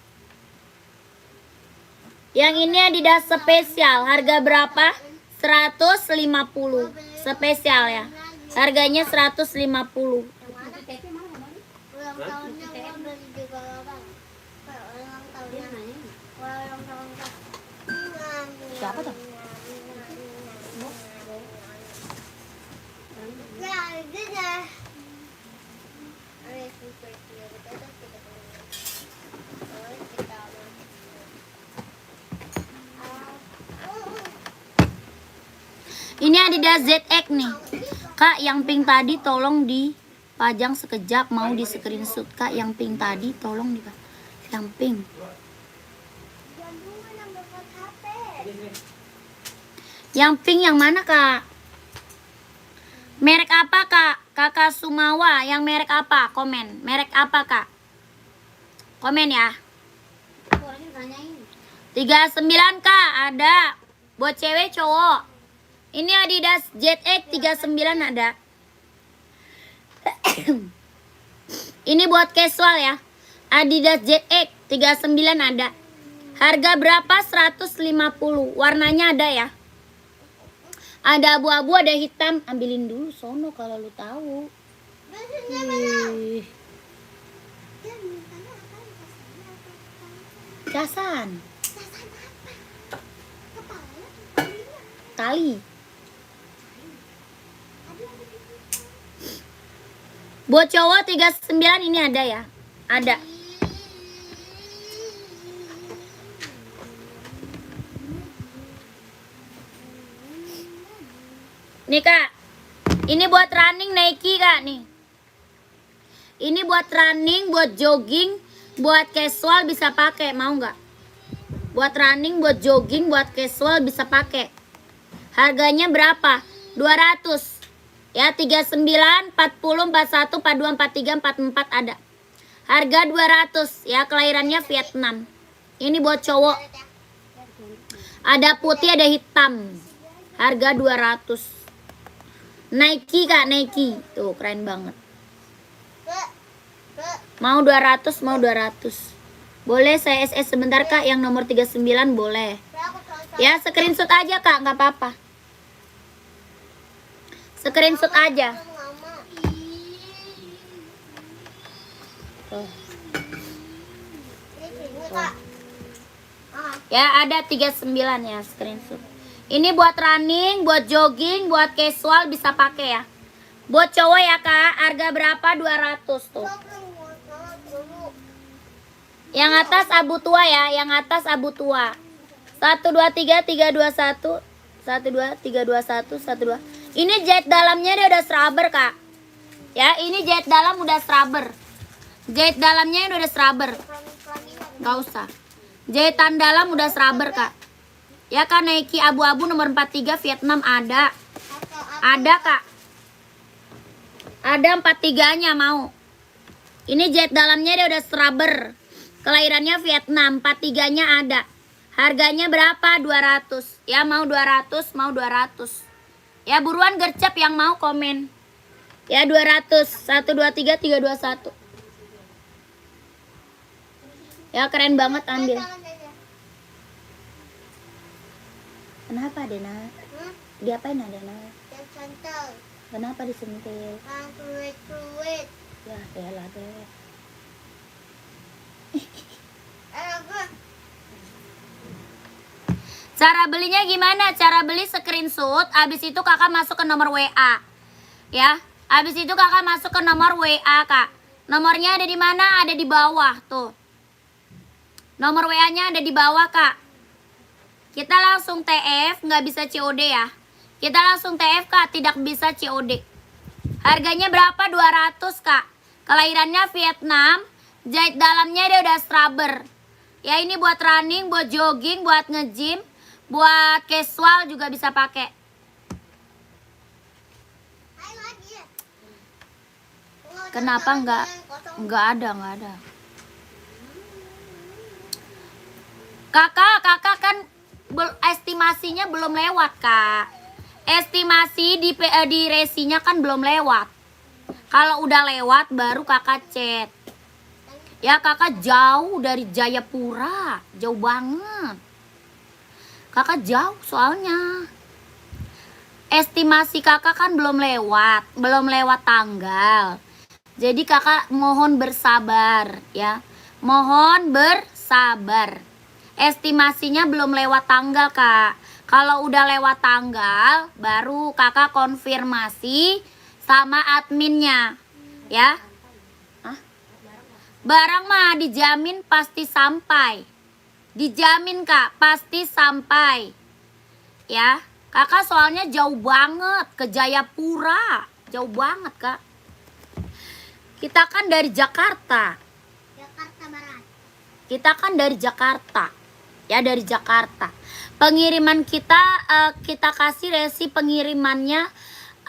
Yang ini Adidas spesial. Harga berapa? 150. Spesial ya. Harganya 150. Ulang tahunnya gua beli juga bang. Ulang tahunnya. Ulang tahunnya. Siapa tuh? Ya, itu dah. Ini Adidas ZX nih. Kak, yang pink tadi tolong dipajang sekejap, mau di screenshot. Kak, yang pink tadi tolong dipajang. Yang pink. Yang pink yang mana, Kak? Merek apa, Kak? Kakak Sumawa, yang merek apa? Komen. Merek apa, Kak? Komen ya. 39, Kak, ada. Buat cewek, cowok. Ini Adidas ZX 39 ada. Ini buat casual ya. Adidas ZX 39 ada. Harga berapa? 150. Warnanya ada ya. Ada abu-abu, ada hitam. Ambilin dulu sono kalau lu tahu. Ih. Casan. Tali. Buat cowok 39 ini ada ya? Ada. Nih kak, ini buat running Nike kak nih. Ini buat running, buat jogging, buat casual bisa pakai, mau nggak? Buat running, buat jogging, buat casual bisa pakai. Harganya berapa? 200. Ya, 39, 40, 41, 42, 43, 44 ada. Harga 200 ya, kelahirannya Vietnam. Ini buat cowok. Ada putih, ada hitam. Harga 200. Nike kak, Nike. Tuh, keren banget. Mau 200, mau 200. Boleh saya SS sebentar kak, yang nomor 39 boleh. Ya, screenshot aja kak, nggak apa-apa. Screenshot aja. Tuh. Ya, ada 39 ya, screenshot. Ini buat running, buat jogging, buat casual bisa pakai ya. Buat cowok ya kak, harga berapa? 200 tuh. Yang atas abu tua ya, yang atas abu tua. 1 2 3 3 2 1. 1 2 3 2 1 1 2. Ini jahit dalamnya dia udah serabber kak. Ya, ini jahit dalam udah serabber. Jahit dalamnya udah serabber. Gak usah. Jahitan dalam udah serabber kak. Ya kak, Nike abu-abu nomor 43 Vietnam ada. Ada kak. Ada 43-nya mau. Ini jahit dalamnya dia udah serabber. Kelahirannya Vietnam, 43-nya ada. Harganya berapa? 200. Ya mau 200, mau 200. Ya buruan gercep yang mau komen. Ya 200. 1 2 3 3 2 1. Ya keren banget, ambil. Kenapa Dena? Diapain Dena? Kenapa disentil? Ya elah deh. Cara belinya gimana? Cara beli screenshot, abis itu kakak masuk ke nomor WA. Ya, abis itu kakak masuk ke nomor WA kak. Nomornya ada di mana? Ada di bawah tuh. Nomor WA-nya ada di bawah kak. Kita langsung TF, nggak bisa COD ya. Kita langsung TF kak, tidak bisa COD. Harganya berapa? 200 kak. Kelahirannya Vietnam. Jahit dalamnya dia udah scrubber. Ya ini buat running, buat jogging, buat nge-gym, buat casual juga bisa pakai. Kenapa nggak ada. Kakak kan estimasinya belum lewat kak. Estimasi di resinya kan belum lewat. Kalau udah lewat baru kakak chat. Ya kakak jauh dari Jayapura, jauh banget. Kakak jauh soalnya. Estimasi kakak kan belum lewat tanggal. Jadi kakak mohon bersabar ya. Mohon bersabar. Estimasinya belum lewat tanggal kak. Kalau udah lewat tanggal baru kakak konfirmasi sama adminnya ya. Barang mah dijamin pasti sampai. Dijamin kak, pasti sampai. Ya, kakak soalnya jauh banget ke Jayapura. Jauh banget kak. Kita kan dari Jakarta. Jakarta Barat. Kita kan dari Jakarta. Ya dari Jakarta. Pengiriman kita kasih resi pengirimannya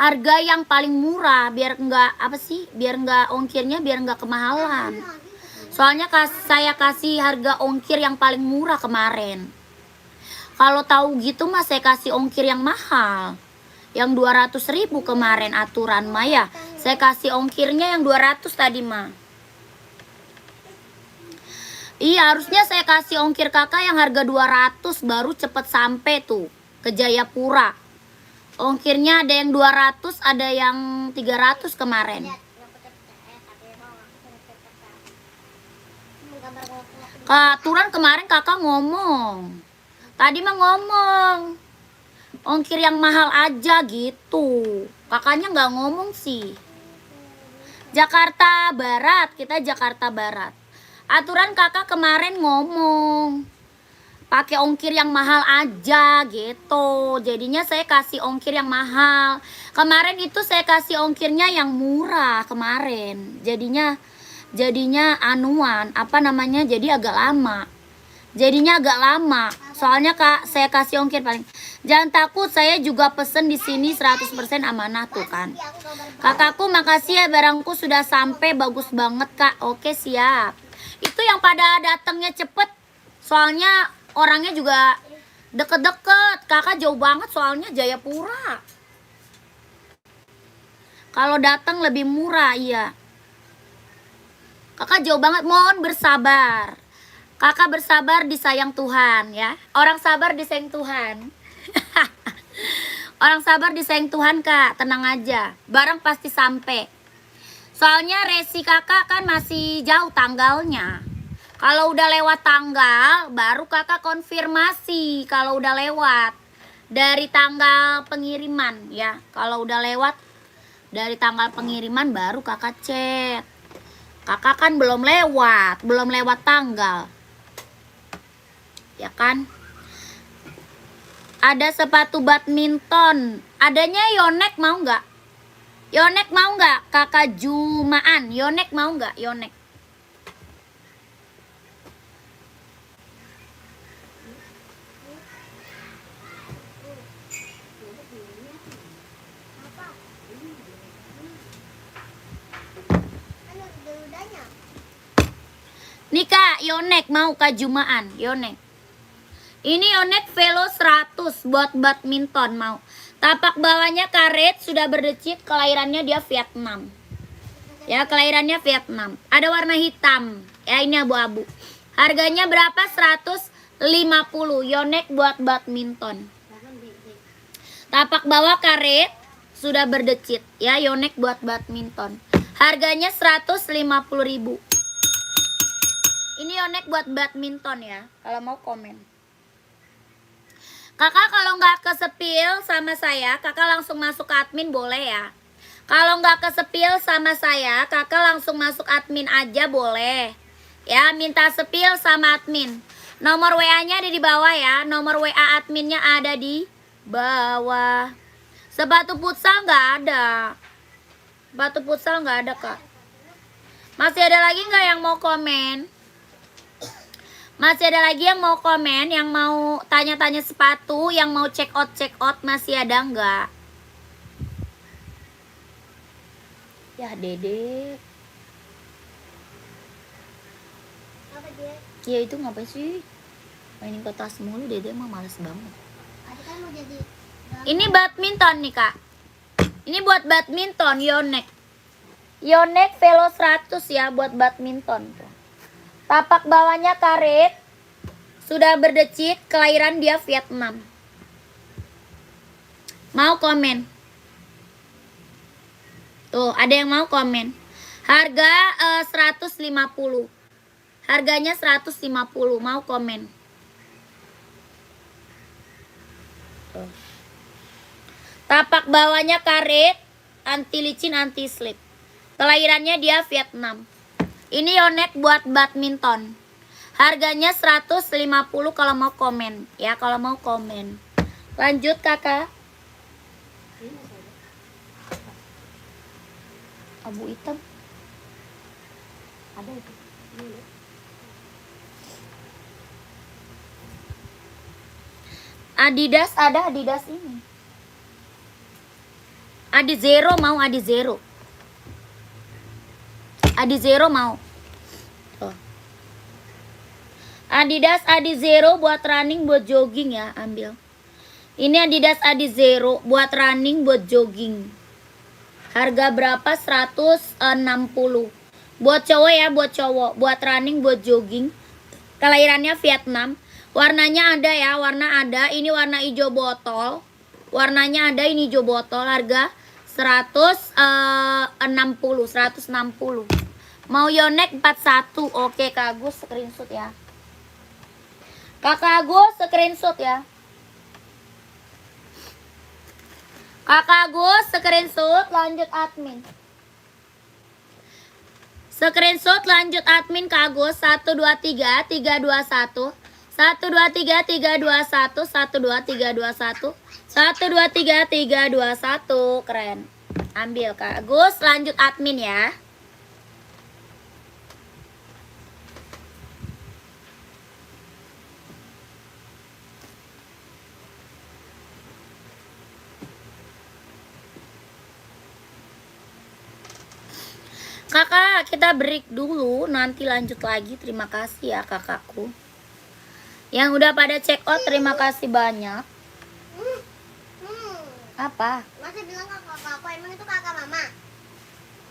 harga yang paling murah. Biar nggak ongkirnya biar nggak kemahalan. Soalnya saya kasih harga ongkir yang paling murah kemarin. Kalau tahu gitu mah saya kasih ongkir yang mahal. Yang 200.000 kemarin aturan mah ya. Saya kasih ongkirnya yang 200 tadi mah. Iya harusnya saya kasih ongkir kakak yang harga 200 baru cepet sampai tuh ke Jayapura. Ongkirnya ada yang 200 ada yang 300 kemarin. Aturan kemarin kakak ngomong. Tadi mah ngomong. Ongkir yang mahal aja gitu. Kakaknya nggak ngomong sih. Jakarta Barat, kita Jakarta Barat. Aturan kakak kemarin ngomong. pakai ongkir yang mahal aja gitu. Jadinya saya kasih ongkir yang mahal. Kemarin itu saya kasih ongkirnya yang murah kemarin. Jadinya anuan, apa namanya? Jadi agak lama. Soalnya Kak, saya kasih ongkir paling. Jangan takut, saya juga pesen di sini 100% amanah tuh kan. Kakakku makasih ya, barangku sudah sampai, bagus banget Kak. Oke, siap. Itu yang pada datangnya cepet. Soalnya orangnya juga deket-deket. Kakak jauh banget soalnya Jayapura. Kalau datang lebih murah, iya. Kakak jauh banget, mohon bersabar. Kakak bersabar disayang Tuhan ya. Orang sabar disayang Tuhan. Orang sabar disayang Tuhan Kak, tenang aja. Barang pasti sampai. Soalnya resi kakak kan masih jauh tanggalnya. Kalau udah lewat tanggal, baru kakak konfirmasi. Kalau udah lewat dari tanggal pengiriman ya. Kalau udah lewat dari tanggal pengiriman, baru kakak chat. Kakak kan belum lewat tanggal. Ya kan? Ada sepatu badminton. Adanya Yonex mau nggak? Yonex mau nggak? Kakak Jumaan. Yonex mau nggak? Yonex. Nih Kak, Yonex mau Kak Jumaan. Yonex. Ini Yonex Velo 100 buat badminton mau. Tapak bawahnya karet, sudah berdecit, kelahirannya dia Vietnam. Ya, kelahirannya Vietnam. Ada warna hitam. Ya, ini abu-abu. Harganya berapa? 150. Yonex buat badminton. Tapak bawah karet, sudah berdecit. Ya, Yonex buat badminton. Harganya 150.000. Ini Yonex buat badminton ya. Kalau mau komen. Kakak kalau nggak kesepil sama saya, kakak langsung masuk ke admin boleh ya. Kalau nggak kesepil sama saya, kakak langsung masuk admin aja boleh. Ya, minta sepil sama admin. Nomor WA-nya ada di bawah ya. Nomor WA adminnya ada di bawah. Sepatu futsal nggak ada. Sepatu futsal nggak ada Kak. Masih ada lagi nggak yang mau komen? Masih ada lagi yang mau komen, yang mau tanya-tanya sepatu, yang mau check out masih ada nggak? Ya Dede. Apa dia? Ya itu ngapain sih? Mainin kertas mulu, Dede mah males banget. Tadi kan mau jadi Ini badminton nih Kak. Ini buat badminton, Yonex. Yonex Velo 100 ya buat badminton tuh. Tapak bawahnya karet, sudah berdecit, kelahiran dia Vietnam. Mau komen? Tuh, ada yang mau komen. Harga 150. Harganya 150, mau komen? Tuh. Tapak bawahnya karet, anti licin, anti slip. Kelahirannya dia Vietnam. Ini Yonex buat badminton. Harganya 150 kalau mau komen. Ya, kalau mau komen. Lanjut kakak. Abu hitam. Ada itu. Adidas ada, Adidas ini. Adi Zero mau, Adi Zero. Adi Zero mau. Tuh. Adidas Adi Zero buat running, buat jogging ya, ambil. Ini Adidas Adi Zero buat running, buat jogging. Harga berapa? 160. Buat cowok ya, buat cowok, buat running, buat jogging. Kelahirannya Vietnam. Warnanya ada ya, warna ada. Ini warna hijau botol. Warnanya ada, ini hijau botol. Harga 160. Mau Yonex 41. Oke Kak Agus screenshot ya. Kakak Agus screenshot ya. Kakak Agus screenshot, lanjut admin. Screenshot lanjut admin Kak Agus 123 321 1 2 3 3 2 1 1 2 3 2 1 1 2 3 3 2 1. Keren. Ambil Kak Agus, lanjut admin ya. Kakak, kita break dulu, nanti lanjut lagi. Terima kasih ya kakakku. Yang udah pada check out, terima kasih banyak. Apa? Masa bilang kakak aku, emang itu kakak mama?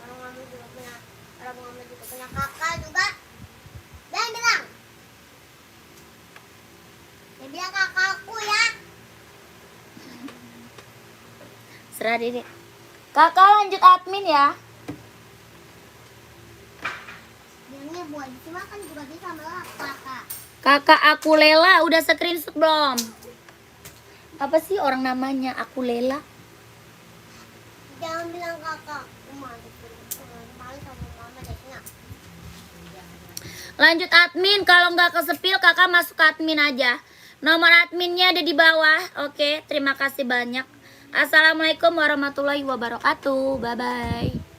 Orang mama juga punya kakak juga. Dan bilang. Dia bilang kakakku ya. Serah Dede. Kakak lanjut admin ya. Bilangnya buat dimakan juga bisa malah kakak. Kakak aku Lela udah screenshot belum? Apa sih orang namanya aku Lela? Jangan bilang kakak. Malu sama mama deh. Lanjut admin, kalau nggak kesepil kakak masuk admin aja. Nomor adminnya ada di bawah. Oke, terima kasih banyak. Assalamualaikum warahmatullahi wabarakatuh. Bye bye.